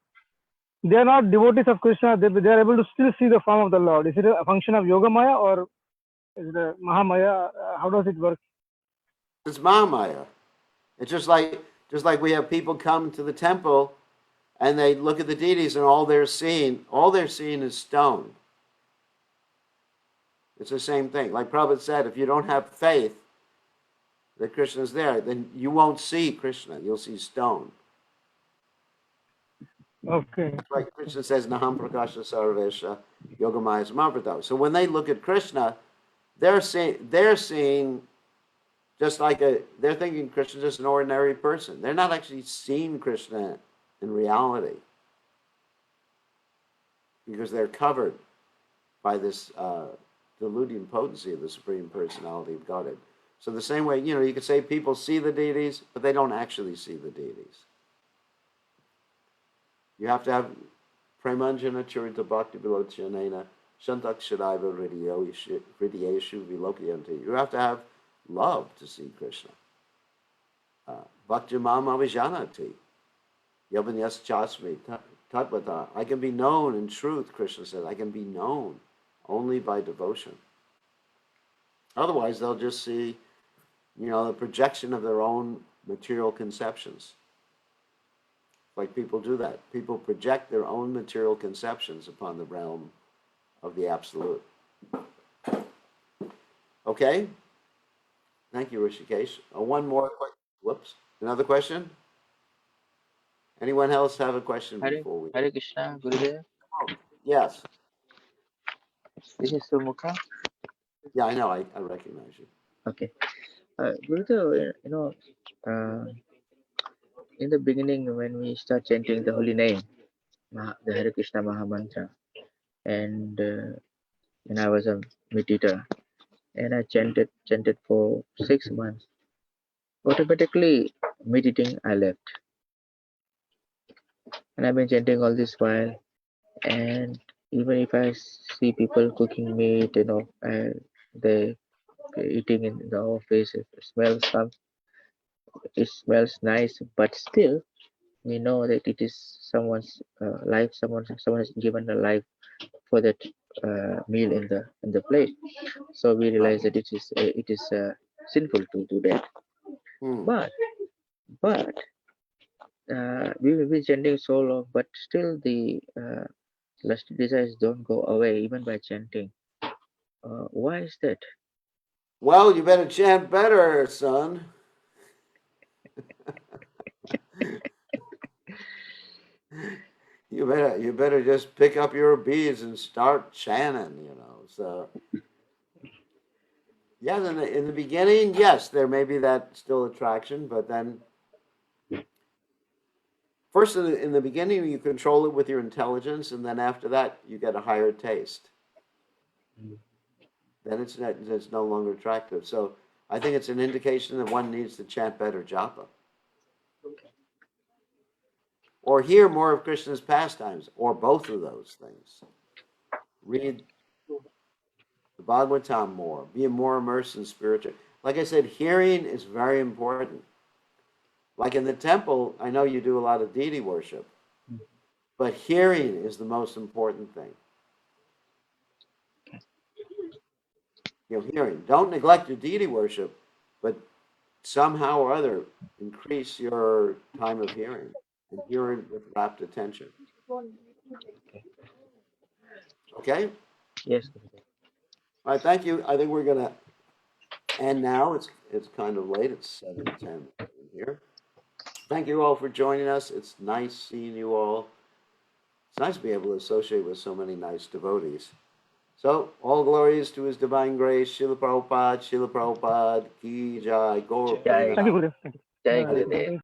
they are not devotees of Krishna, they are able to still see the form of the Lord? Is it a function of Yoga Maya or is it a Mahamaya? How does it work? It's Mahamaya. It's just like we have people come to the temple and they look at the deities and all they're seeing is stone. It's the same thing. Like Prabhupada said, if you don't have faith that Krishna is there, then you won't see Krishna. You'll see stone. Okay. Like Krishna says, Naham Prakasha Sarvesha Yogamaya Samavrata. So when they look at Krishna, they're seeing just like they're thinking Krishna's just an ordinary person. They're not actually seeing Krishna in reality because they're covered by this deluding potency of the Supreme Personality of Godhead. So the same way, you could say people see the deities, but they don't actually see the deities. You have to have Premanjana Charita Bhakti Vilochanena Shantak Shadaiva Hridiyeshu Vilokyanti. You have to have love to see Krishna. Bhaktimam Avijanati. Yavanyas Chasmi Tatvata. I can be known in truth, Krishna said. I can be known only by devotion. Otherwise, they'll just see, the projection of their own material conceptions. Like people do that. People project their own material conceptions upon the realm of the Absolute. Okay? Thank you, Rishikesh. One more question. Whoops. Another question? Anyone else have a question before we... Hare Krishna, Gurudev. Yes. This is Sumukha. Yeah, I know. I recognize you. Okay. Gurudev, in the beginning when we start chanting the holy name, the Hare Krishna Maha Mantra, and when I was a meditator, and I chanted for 6 months, automatically meditating I left. And I've been chanting all this while, and even if I see people cooking meat, and they eating in the office, it smells nice, but still we know that it is someone's life. Someone has given a life for that meal in the plate. So we realize that it is sinful to do that. But we will be chanting so long, but still the lusty desires don't go away even by chanting. Why is that? Well, you better chant better, son. You better just pick up your beads and start chanting, So, yeah, in the beginning, yes, there may be that still attraction, but then first in the beginning you control it with your intelligence, and then after that you get a higher taste. Then it's no longer attractive. So I think it's an indication that one needs to chant better japa. Or hear more of Krishna's pastimes, or both of those things. Read the Bhagavatam more, be more immersed in spiritual. Like I said, hearing is very important. Like in the temple, I know you do a lot of deity worship, but hearing is the most important thing. Hearing. Don't neglect your deity worship, but somehow or other increase your time of hearing and hearing with rapt attention. Okay? Yes. All right, thank you. I think we're going to end now. It's kind of late. It's 7:10 here. Thank you all for joining us. It's nice seeing you all. It's nice to be able to associate with so many nice devotees. So, all glories to His Divine Grace, Srila Prabhupada, Ki Jai, Gaur. Jai. Thank you, Gurudev. Jai Gurudev.